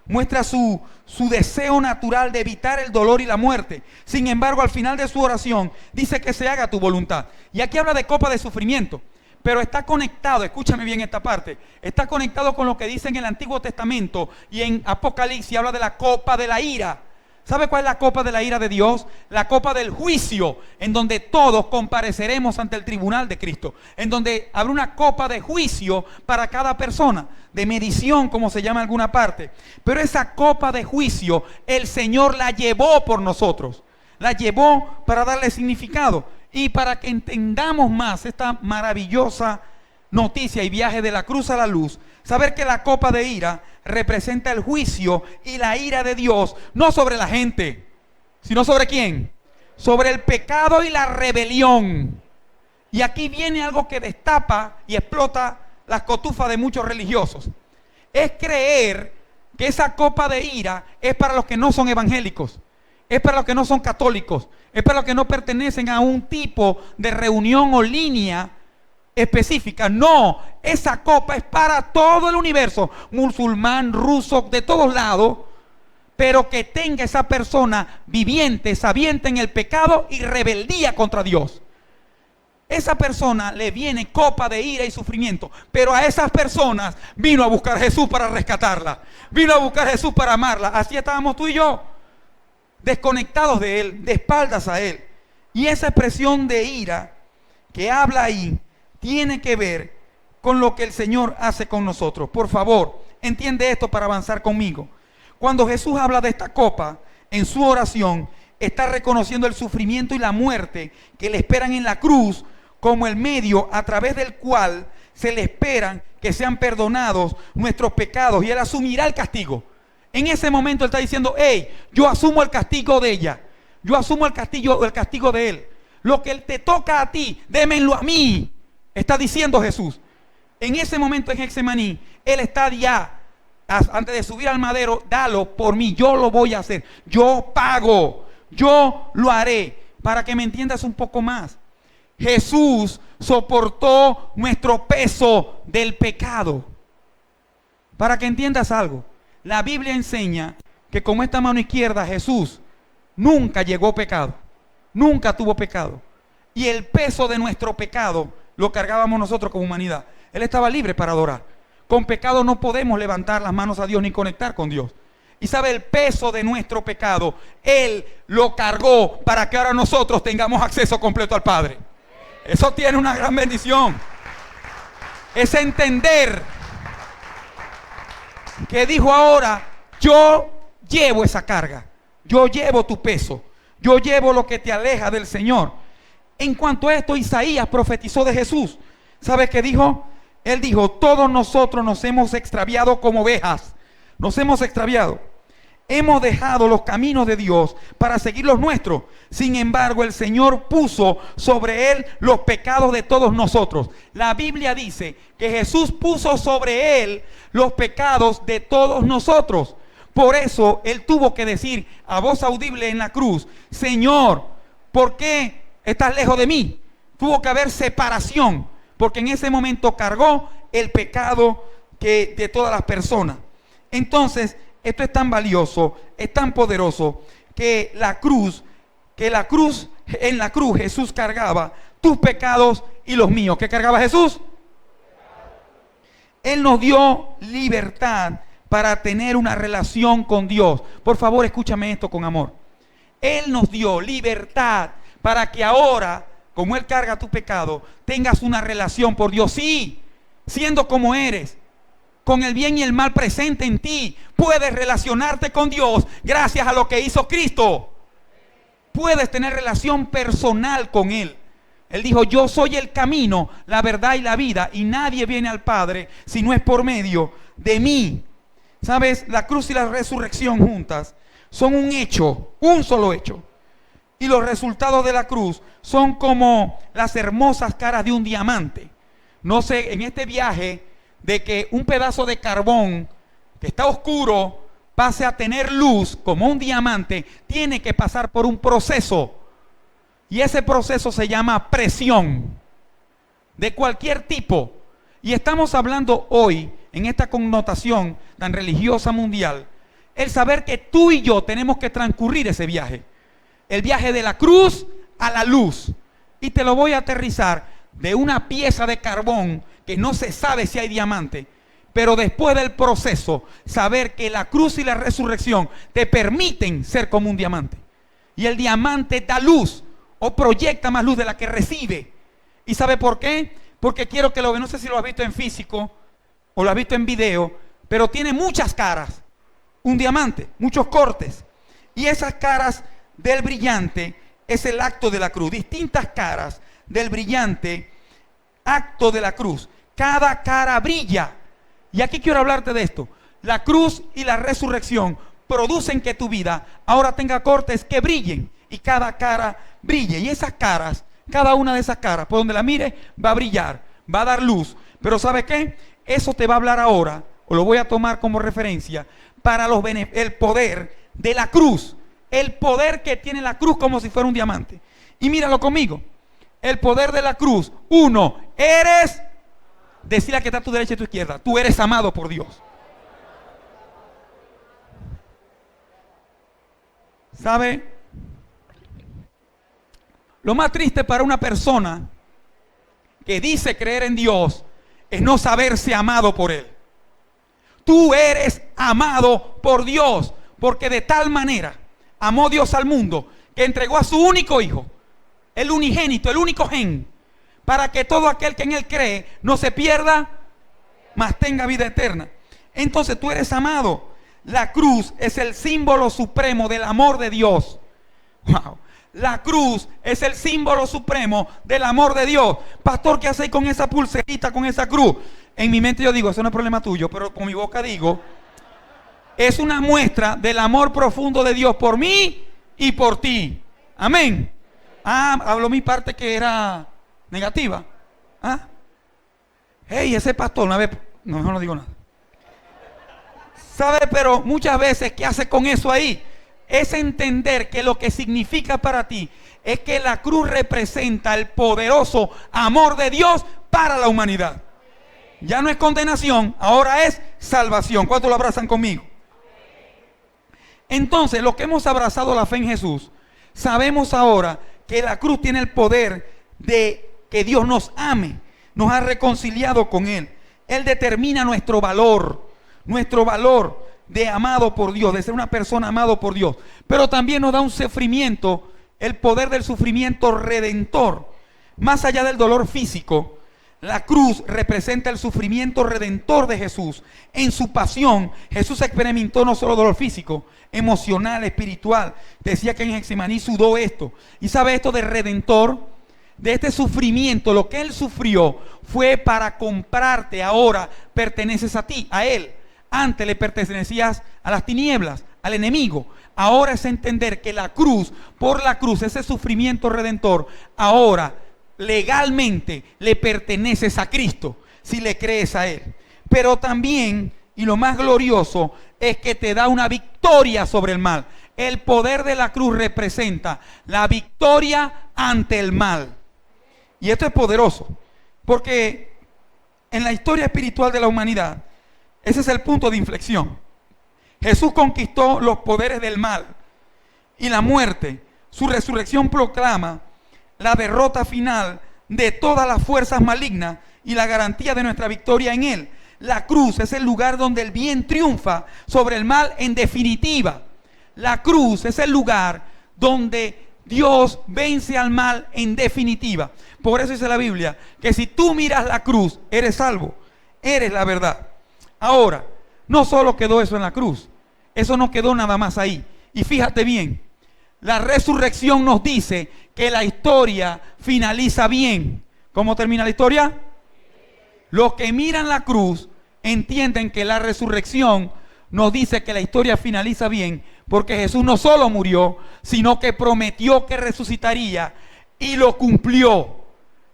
muestra su deseo natural de evitar el dolor y la muerte. Sin embargo, al final de su oración dice que se haga tu voluntad. Y aquí habla de copa de sufrimiento, pero está conectado, escúchame bien esta parte, está conectado con lo que dice en el Antiguo Testamento y en Apocalipsis habla de la copa de la ira. ¿Sabe cuál es la copa de la ira de Dios? La copa del juicio, en donde todos compareceremos ante el tribunal de Cristo, en donde habrá una copa de juicio para cada persona, de medición, como se llama en alguna parte. Pero esa copa de juicio, el Señor la llevó por nosotros, la llevó para darle significado y para que entendamos más esta maravillosa noticia y viaje de la cruz a la luz. Saber que la copa de ira representa el juicio y la ira de Dios, no sobre la gente, sino sobre ¿quién? Sobre el pecado y la rebelión. Y aquí viene algo que destapa y explota las cotufas de muchos religiosos. Es creer que esa copa de ira es para los que no son evangélicos, es para los que no son católicos, es para los que no pertenecen a un tipo de reunión o línea específica. No, esa copa es para todo el universo, musulmán, ruso, de todos lados, pero que tenga esa persona viviente, sabiente en el pecado y rebeldía contra Dios. Esa persona le viene copa de ira y sufrimiento, pero a esas personas vino a buscar Jesús para rescatarla, vino a buscar Jesús para amarla. Así estábamos tú y yo, desconectados de Él, de espaldas a Él. Y esa expresión de ira que habla ahí tiene que ver con lo que el Señor hace con nosotros. Por favor, entiende esto para avanzar conmigo. Cuando Jesús habla de esta copa, en su oración, está reconociendo el sufrimiento y la muerte que le esperan en la cruz como el medio a través del cual se le esperan que sean perdonados nuestros pecados, y Él asumirá el castigo. En ese momento Él está diciendo: hey, yo asumo el castigo de ella, yo asumo el castigo de Él. Lo que te toca a ti, démenlo a mí, está diciendo Jesús. En ese momento en Getsemaní, Él está ya, antes de subir al madero: dalo por mí, yo lo voy a hacer, yo pago, yo lo haré. Para que me entiendas un poco más, Jesús soportó nuestro peso del pecado. Para que entiendas algo, la Biblia enseña que con esta mano izquierda Jesús nunca llegó pecado, nunca tuvo pecado, y el peso de nuestro pecado lo cargábamos nosotros como humanidad. Él estaba libre para adorar. Con pecado no podemos levantar las manos a Dios ni conectar con Dios. Y sabe, el peso de nuestro pecado Él lo cargó para que ahora nosotros tengamos acceso completo al Padre. Eso tiene una gran bendición. Es entender que dijo: ahora yo llevo esa carga, yo llevo tu peso, yo llevo lo que te aleja del Señor. En cuanto a esto, Isaías profetizó de Jesús. ¿Sabes qué dijo? Él dijo: todos nosotros nos hemos extraviado como ovejas, nos hemos extraviado. Hemos dejado los caminos de Dios para seguir los nuestros. Sin embargo, el Señor puso sobre Él los pecados de todos nosotros. La Biblia dice que Jesús puso sobre Él los pecados de todos nosotros. Por eso Él tuvo que decir a voz audible en la cruz: Señor, ¿por qué estás lejos de mí? Tuvo que haber separación, porque en ese momento cargó el pecado de todas las personas. Entonces, esto es tan valioso, es tan poderoso, que en la cruz Jesús cargaba tus pecados y los míos. ¿Qué cargaba Jesús? Él nos dio libertad para tener una relación con Dios. Por favor, escúchame esto con amor. Él nos dio libertad para que ahora, como Él carga tu pecado, tengas una relación por Dios. Sí, siendo como eres, con el bien y el mal presente en ti, puedes relacionarte con Dios gracias a lo que hizo Cristo. Puedes tener relación personal con Él. Él dijo: yo soy el camino, la verdad y la vida, y nadie viene al Padre si no es por medio de mí. ¿Sabes? La cruz y la resurrección juntas son un hecho, un solo hecho. Y los resultados de la cruz son como las hermosas caras de un diamante. No sé, en este viaje de que un pedazo de carbón que está oscuro pase a tener luz como un diamante, tiene que pasar por un proceso. Y ese proceso se llama presión de cualquier tipo. Y estamos hablando hoy, en esta connotación tan religiosa mundial, el saber que tú y yo tenemos que transcurrir ese viaje. El viaje de la cruz a la luz. Y te lo voy a aterrizar de una pieza de carbón que no se sabe si hay diamante, pero después del proceso, saber que la cruz y la resurrección te permiten ser como un diamante. Y el diamante da luz o proyecta más luz de la que recibe. ¿Y sabe por qué? Porque quiero que lo vean. No sé si lo has visto en físico o lo has visto en video, pero tiene muchas caras. Un diamante, muchos cortes. Y esas caras del brillante es el acto de la cruz. Distintas caras del brillante acto de la cruz. Cada cara brilla. Y aquí quiero hablarte de esto. La cruz y la resurrección producen que tu vida ahora tenga cortes que brillen. Y cada cara brille. Y esas caras, cada una de esas caras, por donde la mires, va a brillar, va a dar luz. Pero ¿sabe qué? Eso te va a hablar ahora, o lo voy a tomar como referencia, para el poder de la cruz. El poder que tiene la cruz como si fuera un diamante. Y míralo conmigo. El poder de la cruz. Uno, eres... Decirle a que está a tu derecha y a tu izquierda. Tú eres amado por Dios. ¿Sabe? Lo más triste para una persona que dice creer en Dios es no saberse amado por Él. Tú eres amado por Dios, porque de tal manera amó Dios al mundo que entregó a su único hijo, el unigénito, el único gen, para que todo aquel que en Él cree no se pierda, mas tenga vida eterna. Entonces tú eres amado. La cruz es el símbolo supremo del amor de Dios. Wow. La cruz es el símbolo supremo del amor de Dios. Pastor, ¿qué hacéis con esa pulserita, con esa cruz? En mi mente yo digo, eso no es problema tuyo, pero con mi boca digo, es una muestra del amor profundo de Dios por mí y por ti. Amén. Habló mi parte que era negativa. Hey, ese pastor, una vez, no, mejor no digo nada. ¿Sabe? Pero muchas veces, ¿qué hace con eso ahí? Es entender que lo que significa para ti es que la cruz representa el poderoso amor de Dios para la humanidad. Ya no es condenación, ahora es salvación. ¿Cuántos lo abrazan conmigo? Entonces, los que hemos abrazado la fe en Jesús, sabemos ahora que la cruz tiene el poder de que Dios nos ame, nos ha reconciliado con Él. Él determina nuestro valor de amado por Dios, de ser una persona amado por Dios. Pero también nos da un sufrimiento, el poder del sufrimiento redentor. Más allá del dolor físico, la cruz representa el sufrimiento redentor de Jesús. En su pasión, Jesús experimentó no solo dolor físico, emocional, espiritual. Decía que en Getsemaní sudó esto. Y sabe esto de redentor, de este sufrimiento, lo que Él sufrió fue para comprarte. Ahora perteneces a ti, a Él. Antes le pertenecías a las tinieblas, al enemigo. Ahora es entender que la cruz, por la cruz, ese sufrimiento redentor, ahora legalmente le perteneces a Cristo, si le crees a Él. Pero también, y lo más glorioso, es que te da una victoria sobre el mal. El poder de la cruz representa la victoria ante el mal. Y esto es poderoso, porque en la historia espiritual de la humanidad, ese es el punto de inflexión. Jesús conquistó los poderes del mal y la muerte. Su resurrección proclama la derrota final de todas las fuerzas malignas y la garantía de nuestra victoria en Él. La cruz es el lugar donde el bien triunfa sobre el mal en definitiva. La cruz es el lugar donde Dios vence al mal en definitiva. Por eso dice la Biblia que si tú miras la cruz, eres salvo, eres la verdad. Ahora, no solo quedó eso en la cruz, eso no quedó nada más ahí. Y fíjate bien, la resurrección nos dice que la historia finaliza bien. ¿Cómo termina la historia? Los que miran la cruz entienden que la resurrección nos dice que la historia finaliza bien, porque Jesús no solo murió, sino que prometió que resucitaría y lo cumplió.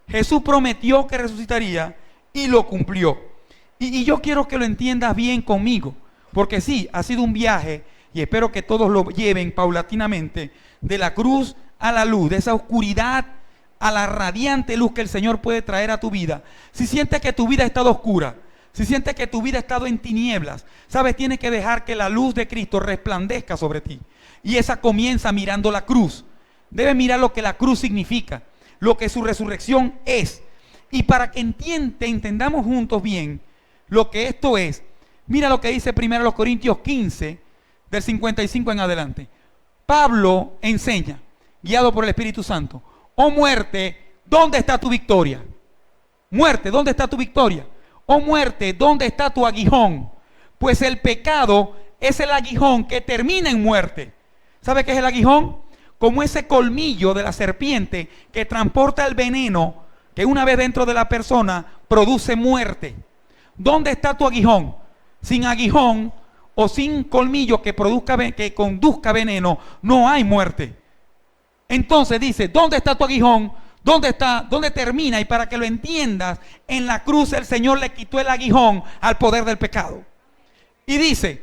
Jesús prometió que resucitaría y lo cumplió. Y yo quiero que lo entiendas bien conmigo, porque sí, ha sido un viaje, y espero que todos lo lleven paulatinamente, de la cruz a la luz, de esa oscuridad a la radiante luz que el Señor puede traer a tu vida. Si sientes que tu vida ha estado oscura, si sientes que tu vida ha estado en tinieblas, sabes, tienes que dejar que la luz de Cristo resplandezca sobre ti. Y esa comienza mirando la cruz. Debes mirar lo que la cruz significa, lo que su resurrección es. Y para que entendamos juntos bien lo que esto es, mira lo que dice 1 Corintios 15, del 55 en adelante. Pablo enseña, guiado por el Espíritu Santo: oh muerte, ¿dónde está tu victoria? Muerte, ¿dónde está tu victoria? Oh muerte, ¿dónde está tu aguijón? Pues el pecado es el aguijón que termina en muerte. ¿Sabe qué es el aguijón? Como ese colmillo de la serpiente que transporta el veneno que una vez dentro de la persona produce muerte. ¿Dónde está tu aguijón? Sin aguijón o sin colmillo que conduzca veneno, no hay muerte. Entonces dice, ¿dónde está tu aguijón? ¿Dónde está? ¿Dónde termina? Y para que lo entiendas, en la cruz el Señor le quitó el aguijón al poder del pecado. Y dice,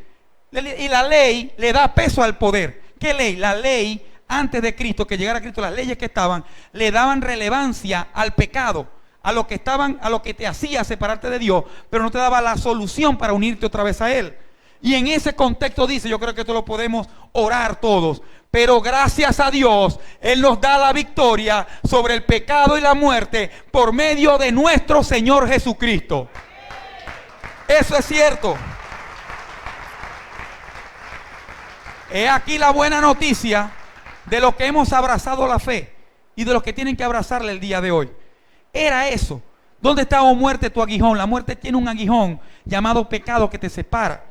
y la ley le da peso al poder. ¿Qué ley? La ley, antes de Cristo, que llegara Cristo, las leyes que estaban, le daban relevancia al pecado, a lo que te hacía separarte de Dios, pero no te daba la solución para unirte otra vez a Él. Y en ese contexto dice, yo creo que esto lo podemos orar todos, pero gracias a Dios, Él nos da la victoria sobre el pecado y la muerte por medio de nuestro Señor Jesucristo. Eso es cierto. He aquí la buena noticia de los que hemos abrazado la fe y de los que tienen que abrazarla el día de hoy. Era eso. ¿Dónde está, oh muerte, tu aguijón? La muerte tiene un aguijón llamado pecado que te separa.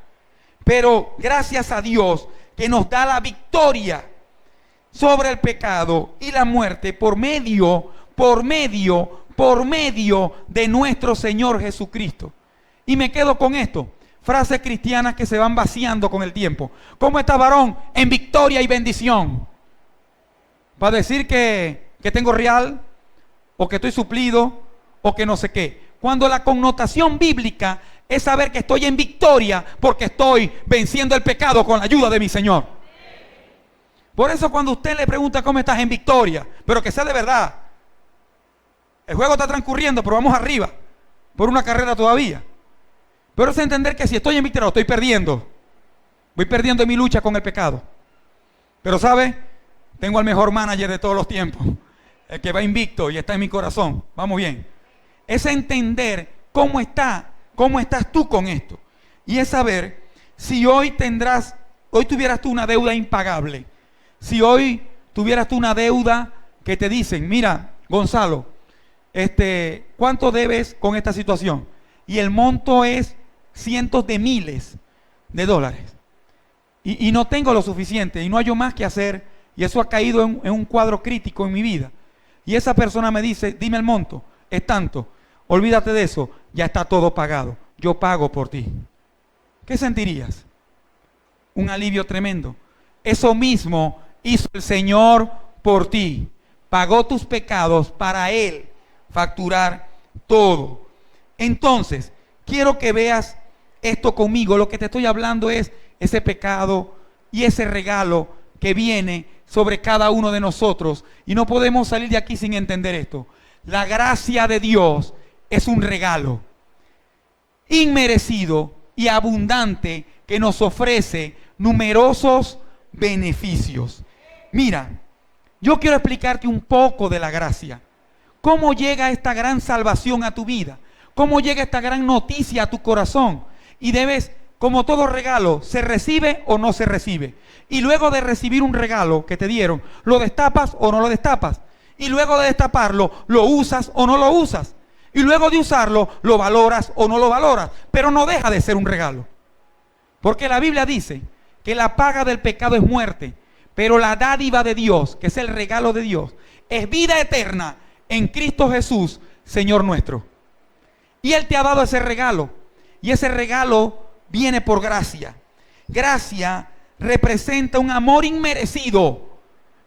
Pero gracias a Dios que nos da la victoria sobre el pecado y la muerte por medio de nuestro Señor Jesucristo. Y me quedo con esto. Frases cristianas que se van vaciando con el tiempo. ¿Cómo está, varón? En victoria y bendición. Para decir que tengo real, o que estoy suplido, o que no sé qué. Cuando la connotación bíblica es saber que estoy en victoria porque estoy venciendo el pecado con la ayuda de mi Señor. Por eso cuando usted le pregunta cómo estás, en victoria, pero que sea de verdad. El juego está transcurriendo, pero vamos arriba, por una carrera todavía. Pero es entender que si estoy en victoria, lo estoy perdiendo. Voy perdiendo en mi lucha con el pecado. Pero ¿sabe? Tengo al mejor manager de todos los tiempos. El que va invicto y está en mi corazón. Vamos bien. Es entender cómo estás tú con esto. Y es saber si hoy tuvieras tú una deuda impagable. Si hoy tuvieras tú una deuda que te dicen, mira, Gonzalo, ¿cuánto debes con esta situación? Y el monto es cientos de miles de dólares. Y no tengo lo suficiente y no hallo más que hacer. Y eso ha caído en un cuadro crítico en mi vida. Y esa persona me dice, dime el monto, es tanto. Olvídate de eso, ya está todo pagado. Yo pago por ti. ¿Qué sentirías? Un alivio tremendo. Eso mismo hizo el Señor por ti. Pagó tus pecados para Él facturar todo. Entonces, quiero que veas esto conmigo. Lo que te estoy hablando es ese pecado y ese regalo que viene sobre cada uno de nosotros. Y no podemos salir de aquí sin entender esto. La gracia de Dios es un regalo inmerecido y abundante que nos ofrece numerosos beneficios. Mira, yo quiero explicarte un poco de la gracia. ¿Cómo llega esta gran salvación a tu vida? ¿Cómo llega esta gran noticia a tu corazón? Y debes, como todo regalo, ¿se recibe o no se recibe? Y luego de recibir un regalo que te dieron, ¿lo destapas o no lo destapas? Y luego de destaparlo, ¿lo usas o no lo usas? Y luego de usarlo, ¿lo valoras o no lo valoras? Pero no deja de ser un regalo. Porque la Biblia dice que la paga del pecado es muerte, pero la dádiva de Dios, que es el regalo de Dios, es vida eterna en Cristo Jesús, Señor nuestro. Y Él te ha dado ese regalo. Y ese regalo viene por gracia. Gracia representa un amor inmerecido,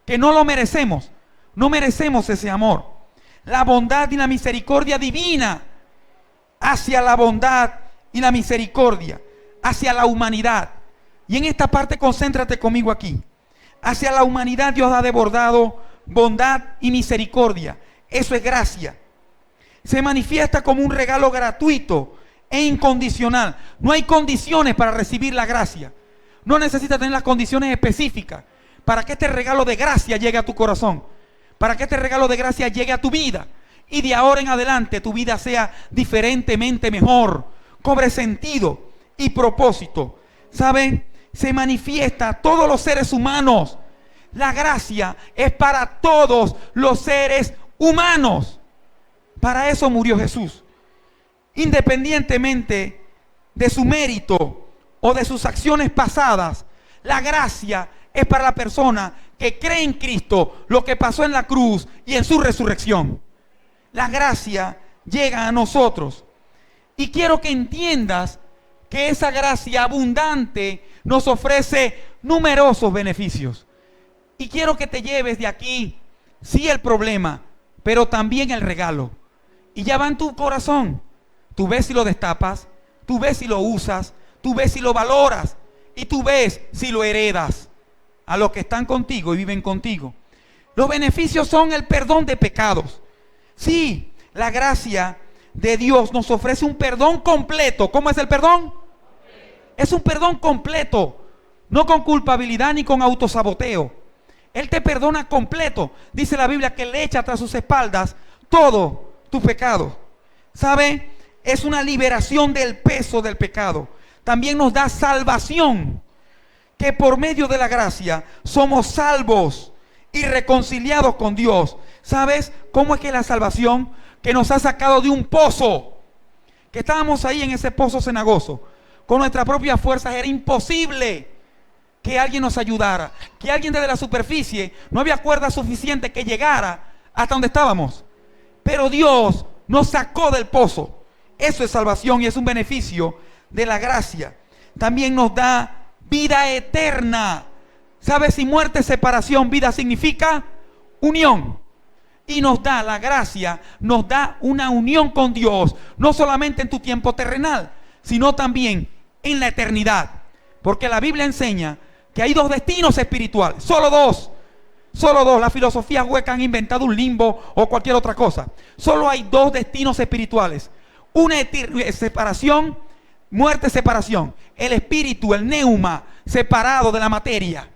que no lo merecemos. No merecemos ese amor. La bondad y la misericordia divina hacia la bondad y la misericordia, hacia la humanidad. Y en esta parte concéntrate conmigo aquí. Hacia la humanidad Dios ha desbordado bondad y misericordia. Eso es gracia. Se manifiesta como un regalo gratuito e incondicional. No hay condiciones para recibir la gracia. No necesitas tener las condiciones específicas para que este regalo de gracia llegue a tu corazón, para que este regalo de gracia llegue a tu vida y de ahora en adelante tu vida sea diferentemente mejor, cobre sentido y propósito. ¿Saben? Se manifiesta a todos los seres humanos. La gracia es para todos los seres humanos. Para eso murió Jesús. Independientemente de su mérito o de sus acciones pasadas, la gracia es para la persona que cree en Cristo, lo que pasó en la cruz y en su resurrección. La gracia llega a nosotros. Y quiero que entiendas que esa gracia abundante nos ofrece numerosos beneficios. Y quiero que te lleves de aquí, sí, el problema, pero también el regalo. Y ya va en tu corazón. Tú ves si lo destapas, tú ves si lo usas, tú ves si lo valoras y tú ves si lo heredas a los que están contigo y viven contigo. Los beneficios son el perdón de pecados. Sí, la gracia de Dios nos ofrece un perdón completo. ¿Cómo es el perdón? Es un perdón completo, no con culpabilidad ni con autosaboteo. Él te perdona completo. Dice la Biblia que le echa tras sus espaldas todo tu pecado. ¿Sabe? Es una liberación del peso del pecado. También nos da salvación, que por medio de la gracia somos salvos y reconciliados con Dios. ¿Sabes cómo es que la salvación? Que nos ha sacado de un pozo, que estábamos ahí en ese pozo cenagoso. Con nuestras propias fuerzas era imposible que alguien nos ayudara, que alguien desde la superficie, no había cuerda suficiente que llegara hasta donde estábamos. Pero Dios nos sacó del pozo. Eso es salvación y es un beneficio de la gracia. También nos da vida eterna. ¿Sabes? Si muerte es separación, vida significa unión. Y nos da la gracia, nos da una unión con Dios, no solamente en tu tiempo terrenal, sino también en la eternidad. Porque la Biblia enseña que hay dos destinos espirituales, solo dos. Solo dos. Las filosofías huecas han inventado un limbo o cualquier otra cosa. Solo hay dos destinos espirituales. Una separación, muerte, separación. El espíritu, el neuma, separado de la materia.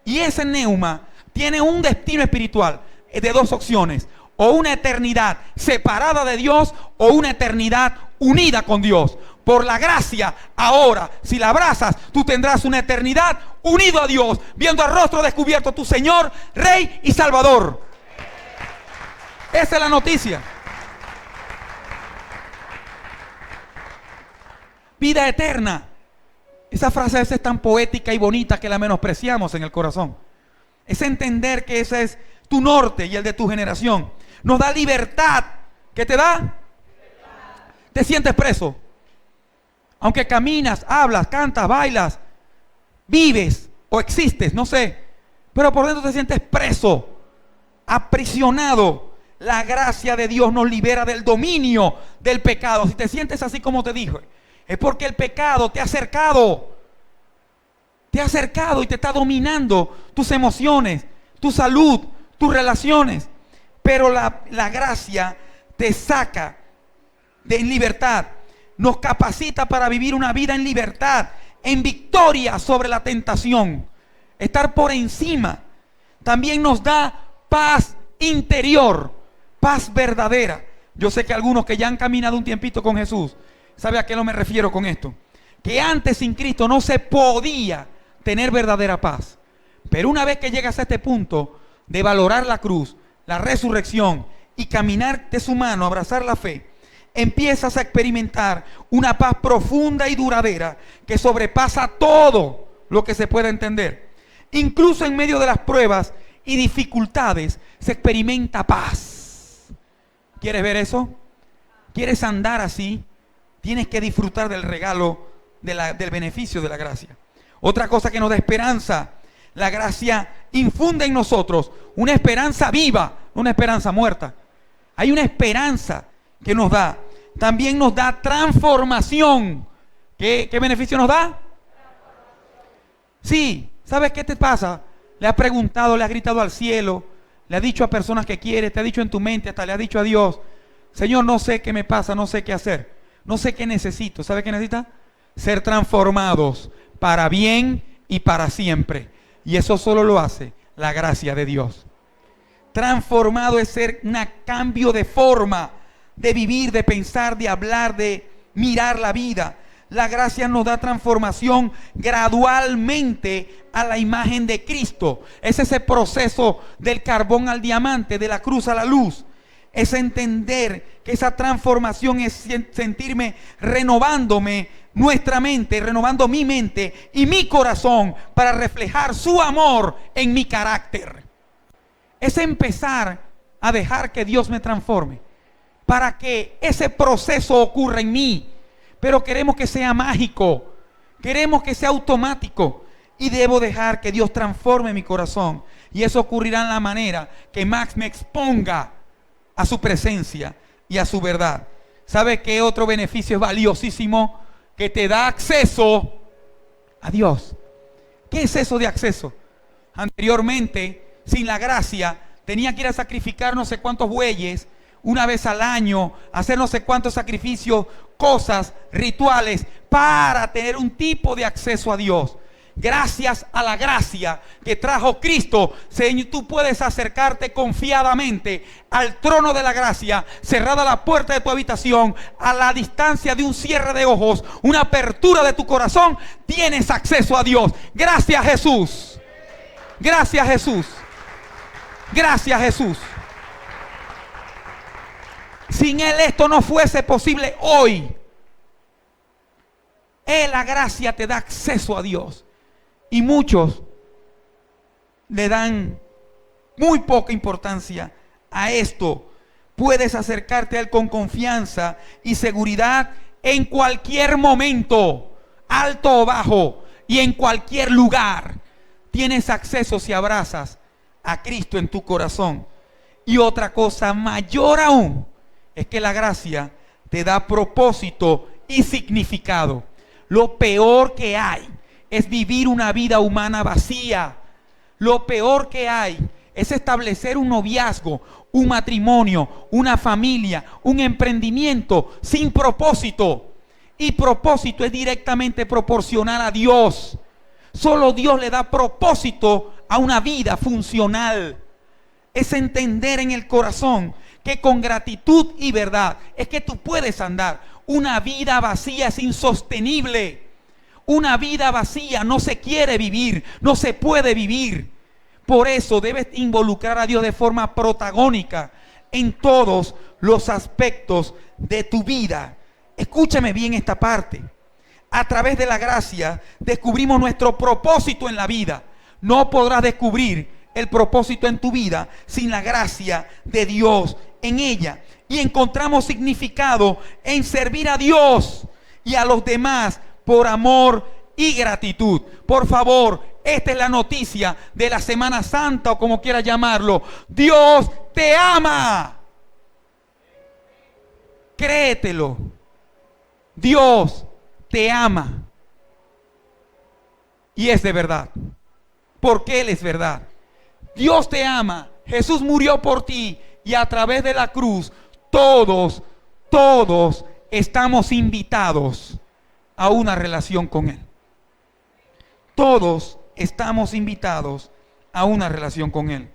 Y ese neuma tiene un destino espiritual de dos opciones. O una eternidad separada de Dios o una eternidad unida con Dios. Por la gracia, ahora, si la abrazas, tú tendrás una eternidad unido a Dios, viendo al rostro descubierto tu Señor, Rey y Salvador. Esa es la noticia. Vida eterna. Esa frase a veces es tan poética y bonita que la menospreciamos en el corazón. Es entender que ese es tu norte y el de tu generación. Nos da libertad. ¿Qué te da? Te sientes preso. Aunque caminas, hablas, cantas, bailas, vives o existes, no sé. Pero por dentro te sientes preso, aprisionado. La gracia de Dios nos libera del dominio del pecado. Si te sientes así como te dije, es porque el pecado te ha acercado. Te ha acercado y te está dominando tus emociones, tu salud, tus relaciones. Pero la gracia te saca en libertad. Nos capacita para vivir una vida en libertad, en victoria sobre la tentación. Estar por encima. También nos da paz interior, paz verdadera. Yo sé que algunos que ya han caminado un tiempito con Jesús, ¿sabe a qué no me refiero con esto? Que antes sin Cristo no se podía tener verdadera paz. Pero una vez que llegas a este punto de valorar la cruz, la resurrección y caminar de su mano, abrazar la fe, empiezas a experimentar una paz profunda y duradera que sobrepasa todo lo que se pueda entender. Incluso en medio de las pruebas y dificultades se experimenta paz. ¿Quieres ver eso? ¿Quieres andar así? Tienes que disfrutar del regalo del beneficio de la gracia. Otra cosa que nos da esperanza. La gracia infunde en nosotros una esperanza viva, no una esperanza muerta. Hay una esperanza que nos da. También nos da transformación. ¿Qué beneficio nos da? Sí, ¿sabes qué te pasa? Le has preguntado, le has gritado al cielo, le has dicho a personas que quieres, te ha dicho en tu mente, hasta le has dicho a Dios: Señor, no sé qué me pasa, no sé qué hacer, no sé qué necesito. ¿Sabe qué necesita? Ser transformados para bien y para siempre. Y eso solo lo hace la gracia de Dios. Transformado es ser un cambio de forma, de vivir, de pensar, de hablar, de mirar la vida. La gracia nos da transformación gradualmente a la imagen de Cristo. Es ese proceso del carbón al diamante, de la cruz a la luz. Es entender que esa transformación es sentirme renovándome nuestra mente, renovando mi mente y mi corazón para reflejar su amor en mi carácter. Es empezar a dejar que Dios me transforme para que ese proceso ocurra en mí. Pero queremos que sea mágico, queremos que sea automático y debo dejar que Dios transforme mi corazón. Y eso ocurrirá en la manera que Max me exponga a su presencia y a su verdad. ¿Sabe qué otro beneficio es valiosísimo? Que te da acceso a Dios. ¿Qué es eso de acceso? Anteriormente, sin la gracia, tenía que ir a sacrificar no sé cuántos bueyes una vez al año, hacer no sé cuántos sacrificios, cosas, rituales, para tener un tipo de acceso a Dios. Gracias a la gracia que trajo Cristo, Señor, tú puedes acercarte confiadamente al trono de la gracia, cerrada la puerta de tu habitación, a la distancia de un cierre de ojos, una apertura de tu corazón, tienes acceso a Dios. Gracias, Jesús. Gracias, Jesús. Gracias, Jesús. Sin Él esto no fuese posible hoy. La gracia te da acceso a Dios. Y muchos le dan muy poca importancia a esto. Puedes acercarte a Él con confianza y seguridad en cualquier momento, alto o bajo, y en cualquier lugar. Tienes acceso si abrazas a Cristo en tu corazón. Y otra cosa mayor aún es que la gracia te da propósito y significado. Lo peor que hay es vivir una vida humana vacía. Lo peor que hay es establecer un noviazgo, un matrimonio, una familia, un emprendimiento sin propósito. Y propósito es directamente proporcional a Dios. Solo Dios le da propósito a una vida funcional. Es entender en el corazón que con gratitud y verdad es que tú puedes andar. Una vida vacía es insostenible. Una vida vacía no se quiere vivir, no se puede vivir. Por eso debes involucrar a Dios de forma protagónica en todos los aspectos de tu vida. Escúchame bien esta parte. A través de la gracia descubrimos nuestro propósito en la vida. No podrás descubrir el propósito en tu vida sin la gracia de Dios en ella. Y encontramos significado en servir a Dios y a los demás por amor y gratitud. Por favor, esta es la noticia de la Semana Santa, o como quieras llamarlo. Dios te ama. Créetelo. Dios te ama. Y es de verdad. Porque Él es verdad. Dios te ama. Jesús murió por ti. Y a través de la cruz, todos estamos invitados a una relación con Él. Todos estamos invitados a una relación con Él.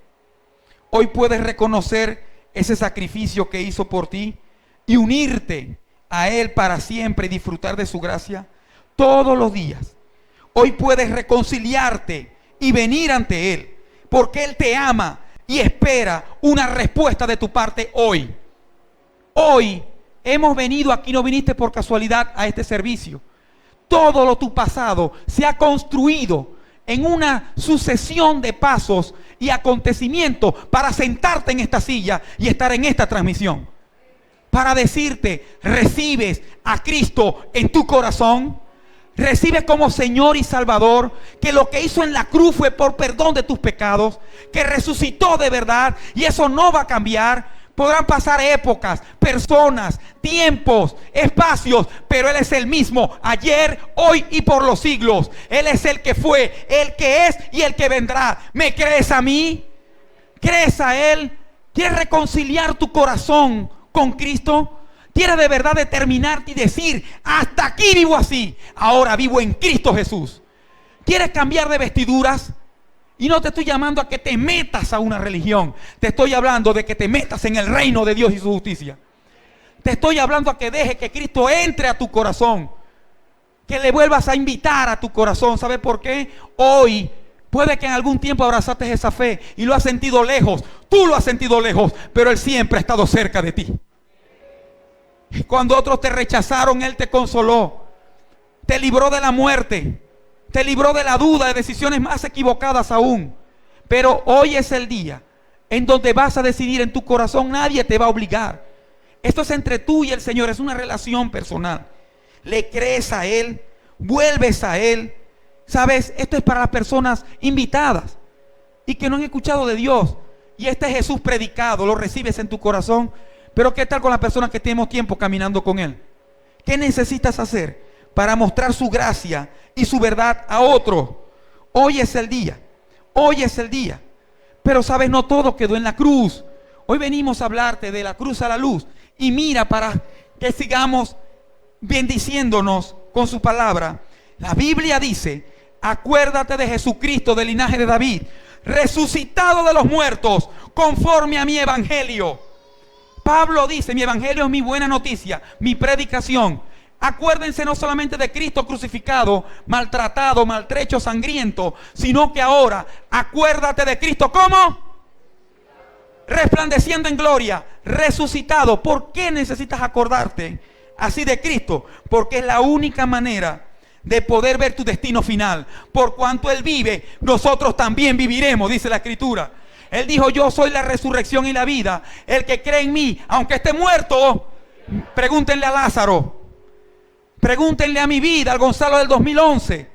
Hoy puedes reconocer ese sacrificio que hizo por ti y unirte a Él para siempre y disfrutar de su gracia todos los días. Hoy puedes reconciliarte y venir ante Él, porque Él te ama y espera una respuesta de tu parte hoy. Hoy hemos venido aquí, no viniste por casualidad a este servicio. Todo tu pasado se ha construido en una sucesión de pasos y acontecimientos para sentarte en esta silla y estar en esta transmisión. Para decirte, recibes a Cristo en tu corazón. Recibes como Señor y Salvador, que lo que hizo en la cruz fue por perdón de tus pecados, que resucitó de verdad y eso no va a cambiar. Podrán pasar épocas, personas, tiempos, espacios, pero Él es el mismo ayer, hoy y por los siglos. Él es el que fue, el que es y el que vendrá. ¿Me crees a mí? ¿Crees a Él? ¿Quieres reconciliar tu corazón con Cristo? ¿Quieres de verdad determinarte y decir, hasta aquí vivo así, ahora vivo en Cristo Jesús? ¿Quieres cambiar de vestiduras? Y no te estoy llamando a que te metas a una religión. Te estoy hablando de que te metas en el reino de Dios y su justicia. Te estoy hablando a que deje que Cristo entre a tu corazón. Que le vuelvas a invitar a tu corazón. ¿Sabe por qué? Hoy puede que en algún tiempo abrazaste esa fe y lo has sentido lejos. Tú lo has sentido lejos, pero Él siempre ha estado cerca de ti. Y cuando otros te rechazaron, Él te consoló. Te libró de la muerte. Te libró de la duda, de decisiones más equivocadas aún. Pero hoy es el día en donde vas a decidir en tu corazón. Nadie te va a obligar. Esto es entre tú y el Señor. Es una relación personal. Le crees a Él. Vuelves a Él. Sabes, esto es para las personas invitadas y que no han escuchado de Dios. Y este es Jesús predicado. Lo recibes en tu corazón. Pero ¿qué tal con las personas que tenemos tiempo caminando con Él? ¿Qué necesitas hacer para mostrar su gracia y su verdad a otro? Hoy es el día. Hoy es el día. Pero sabes, no todo quedó en la cruz. Hoy venimos a hablarte de la cruz a la luz. Y mira, para que sigamos bendiciéndonos con su palabra. La Biblia dice: acuérdate de Jesucristo del linaje de David, resucitado de los muertos, conforme a mi evangelio. Pablo dice: mi evangelio es mi buena noticia, mi predicación. Acuérdense no solamente de Cristo crucificado, maltratado, maltrecho, sangriento, sino que ahora acuérdate de Cristo. ¿Cómo? Resplandeciendo en gloria, resucitado. ¿Por qué necesitas acordarte así de Cristo? Porque es la única manera de poder ver tu destino final. Por cuanto Él vive, nosotros también viviremos, dice la Escritura. Él dijo: yo soy la resurrección y la vida. El que cree en mí, aunque esté muerto, pregúntenle a Lázaro. Pregúntenle a mi vida, al Gonzalo del 2011,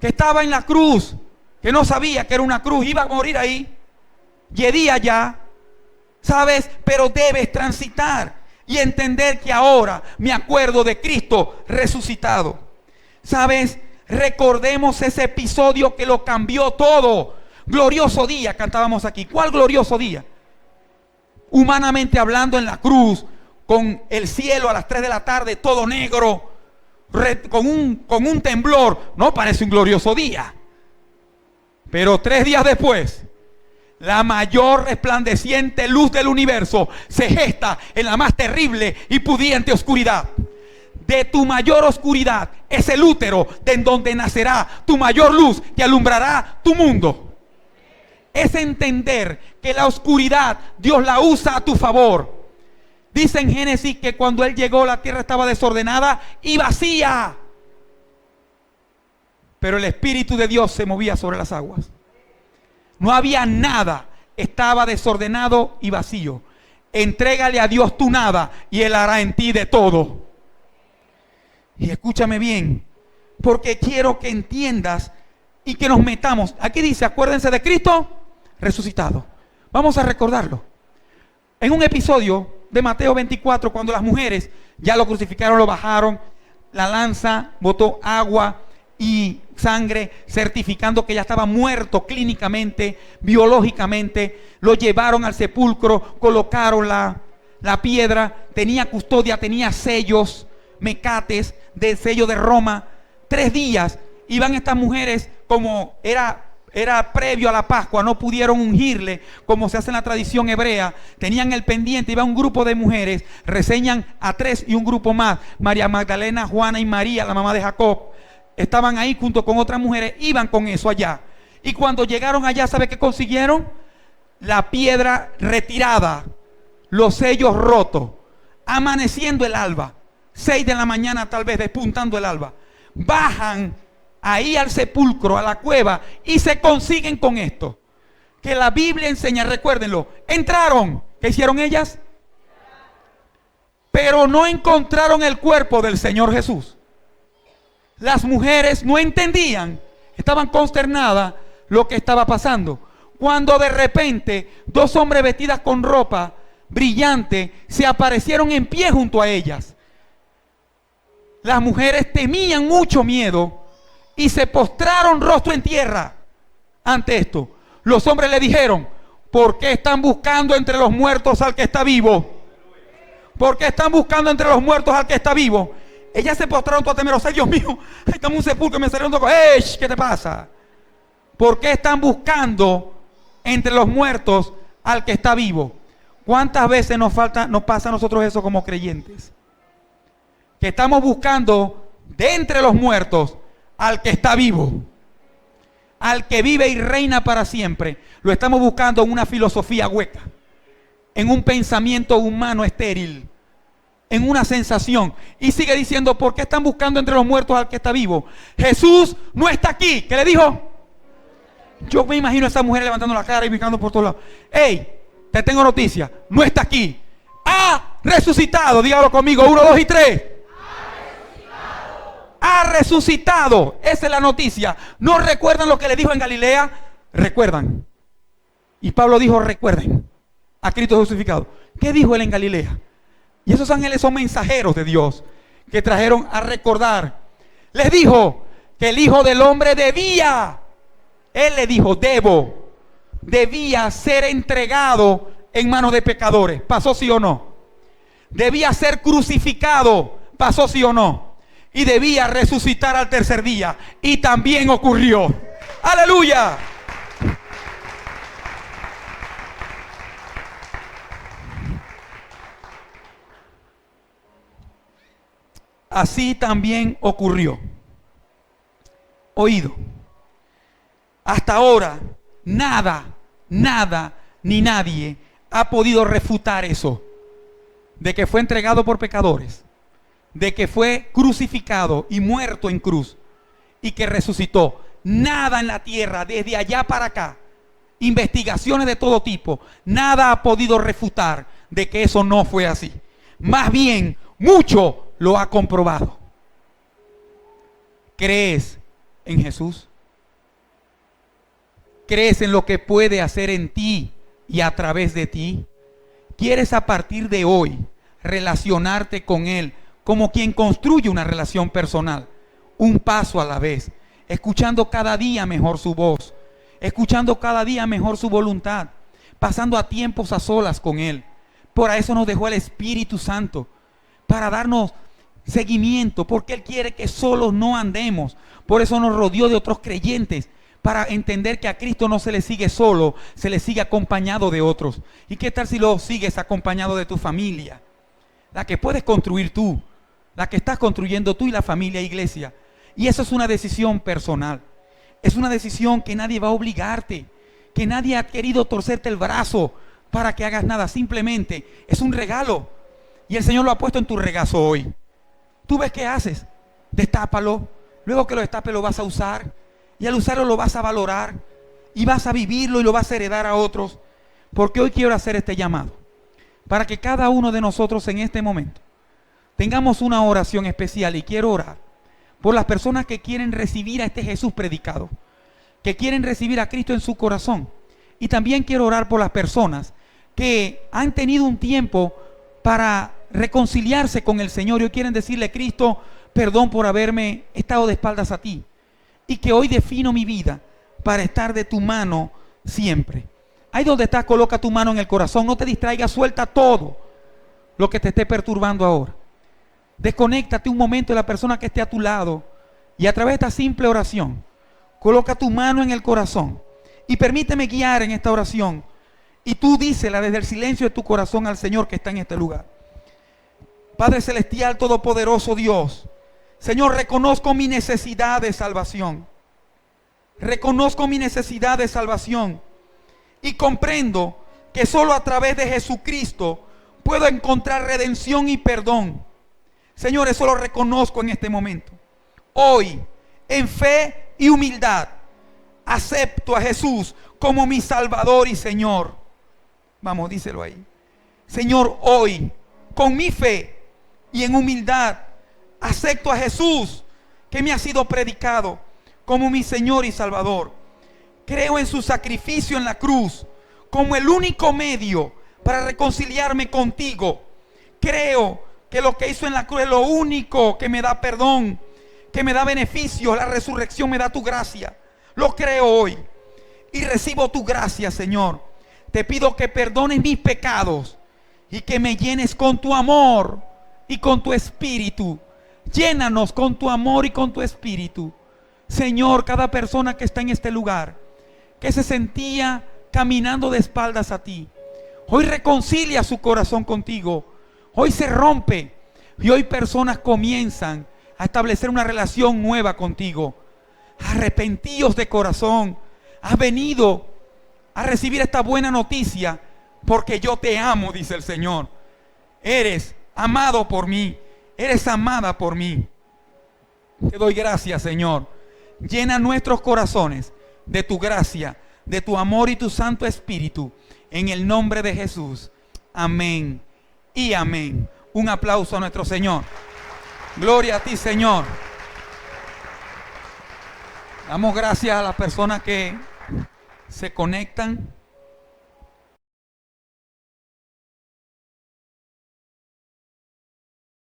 que estaba en la cruz, que no sabía que era una cruz, iba a morir ahí. Yedía ya, ¿sabes? Pero debes transitar y entender que ahora me acuerdo de Cristo resucitado. ¿Sabes? Recordemos ese episodio que lo cambió todo. Glorioso día, cantábamos aquí. ¿Cuál glorioso día? Humanamente hablando, en la cruz, con el cielo a las 3 de la tarde, todo negro, con un temblor. No parece un glorioso día. Pero 3 días después, la mayor resplandeciente luz del universo se gesta en la más terrible y pudiente oscuridad. De tu mayor oscuridad es el útero de en donde nacerá tu mayor luz que alumbrará tu mundo. Es entender que la oscuridad Dios la usa a tu favor. Dice en Génesis que cuando Él llegó la tierra estaba desordenada y vacía. Pero el Espíritu de Dios se movía sobre las aguas. No había nada, estaba desordenado y vacío. Entrégale a Dios tu nada y Él hará en ti de todo. Y escúchame bien, porque quiero que entiendas y que nos metamos. Aquí dice: acuérdense de Cristo resucitado. Vamos a recordarlo. En un episodio de Mateo 24, cuando las mujeres ya lo crucificaron, lo bajaron, la lanza botó agua y sangre, certificando que ya estaba muerto clínicamente, biológicamente. Lo llevaron al sepulcro, colocaron la piedra, tenía custodia, tenía sellos, mecates de sello de Roma. 3 días iban estas mujeres, como era previo a la Pascua, no pudieron ungirle como se hace en la tradición hebrea. Tenían el pendiente, iba un grupo de mujeres, reseñan a 3 y un grupo más: María Magdalena, Juana y María, la mamá de Jacob. Estaban ahí junto con otras mujeres, iban con eso allá. Y cuando llegaron allá, ¿sabe qué consiguieron? La piedra retirada, los sellos rotos, amaneciendo el alba, 6 de la mañana tal vez, despuntando el alba. Bajan ahí al sepulcro, a la cueva, y se consiguen con esto que la Biblia enseña. Recuérdenlo, entraron. ¿Qué hicieron ellas? Pero no encontraron el cuerpo del Señor Jesús. Las mujeres no entendían, estaban consternadas lo que estaba pasando, cuando de repente 2 hombres vestidas con ropa brillante se aparecieron en pie junto a ellas. Las mujeres temían mucho miedo y se postraron rostro en tierra ante esto. Los hombres le dijeron: ¿por qué están buscando entre los muertos al que está vivo? ¿Por qué están buscando entre los muertos al que está vivo? Ellas se postraron todas temerosas: Dios mío, ahí está un sepulcro, me salió un toco. ¡Ey! ¿Qué te pasa? ¿Por qué están buscando entre los muertos al que está vivo? ¿Cuántas veces nos pasa a nosotros eso como creyentes? Que estamos buscando de entre los muertos al que está vivo, al que vive y reina para siempre. Lo estamos buscando en una filosofía hueca, en un pensamiento humano estéril, en una sensación. Y sigue diciendo, ¿por qué están buscando entre los muertos al que está vivo? Jesús no está aquí. ¿Qué le dijo? Yo me imagino a esa mujer levantando la cara y buscando por todos lados. ¡Ey! Te tengo noticia. No está aquí. Ha resucitado. Dígalo conmigo. 1, 2 y 3. Ha resucitado. Esa es la noticia. ¿No recuerdan lo que le dijo en Galilea? Recuerdan. Y Pablo dijo, recuerden a Cristo crucificado. ¿Qué dijo él en Galilea? Y esos ángeles son mensajeros de Dios que trajeron a recordar. Les dijo que el Hijo del Hombre debía. Él le dijo, debía ser entregado en manos de pecadores. ¿Pasó sí o no? Debía ser crucificado. ¿Pasó sí o no? Y debía resucitar al tercer día. Y también ocurrió. ¡Aleluya! Así también ocurrió. Oído. Hasta ahora, nada, ni nadie ha podido refutar eso. De que fue entregado por pecadores. De que fue crucificado y muerto en cruz. Y que resucitó. Nada en la tierra, desde allá para acá. Investigaciones de todo tipo. Nada ha podido refutar de que eso no fue así. Más bien, mucho lo ha comprobado. ¿Crees en Jesús? ¿Crees en lo que puede hacer en ti y a través de ti? ¿Quieres a partir de hoy relacionarte con Él como quien construye una relación personal? Un paso a la vez, escuchando cada día mejor su voz, escuchando cada día mejor su voluntad, pasando a tiempos a solas con Él. Por eso nos dejó el Espíritu Santo, para darnos seguimiento, porque Él quiere que solos no andemos. Por eso nos rodeó de otros creyentes, para entender que a Cristo no se le sigue solo, se le sigue acompañado de otros. ¿Y qué tal si lo sigues acompañado de tu familia? La que puedes construir tú, la que estás construyendo tú y la familia iglesia. Y eso es una decisión personal. Es una decisión que nadie va a obligarte, que nadie ha querido torcerte el brazo para que hagas nada. Simplemente es un regalo. Y el Señor lo ha puesto en tu regazo hoy. Tú ves qué haces. Destápalo. Luego que lo destapes lo vas a usar. Y al usarlo lo vas a valorar. Y vas a vivirlo y lo vas a heredar a otros. Porque hoy quiero hacer este llamado. Para que cada uno de nosotros en este momento tengamos una oración especial. Y quiero orar por las personas que quieren recibir a este Jesús predicado. Que quieren recibir a Cristo en su corazón. Y también quiero orar por las personas que han tenido un tiempo para reconciliarse con el Señor y hoy quieren decirle: Cristo, perdón por haberme estado de espaldas a ti, y que hoy defino mi vida para estar de tu mano siempre. Ahí donde estás, coloca tu mano en el corazón, no te distraigas, suelta todo lo que te esté perturbando ahora. Desconéctate un momento de la persona que esté a tu lado y a través de esta simple oración, coloca tu mano en el corazón y permíteme guiar en esta oración. Y tú dísela desde el silencio de tu corazón al Señor que está en este lugar. Padre Celestial, Todopoderoso Dios, Señor, reconozco mi necesidad de salvación. Reconozco mi necesidad de salvación. Y comprendo que solo a través de Jesucristo puedo encontrar redención y perdón. Señor, eso lo reconozco en este momento. Hoy, en fe y humildad, acepto a Jesús como mi Salvador y Señor. Vamos, díselo ahí. Señor, hoy, con mi fe y en humildad, acepto a Jesús que me ha sido predicado como mi Señor y Salvador. Creo en su sacrificio en la cruz como el único medio para reconciliarme contigo. Creo que lo que hizo en la cruz es lo único que me da perdón, que me da beneficio. La resurrección me da tu gracia. Lo creo hoy y recibo tu gracia, Señor. Te pido que perdones mis pecados y que me llenes con tu amor y con tu espíritu. Llénanos con tu amor y con tu espíritu. Señor, cada persona que está en este lugar, que se sentía caminando de espaldas a ti, Hoy reconcilia su corazón contigo. Hoy se rompe y hoy personas comienzan a establecer una relación nueva contigo. Arrepentíos de corazón. Has venido a recibir esta buena noticia porque yo te amo, dice el Señor. Eres amado por mí. Eres amada por mí. Te doy gracias, Señor. Llena nuestros corazones de tu gracia, de tu amor y tu Santo Espíritu. En el nombre de Jesús. Amén y amén. Un aplauso a nuestro Señor. Gloria a ti, Señor. Damos gracias a las personas que se conectan.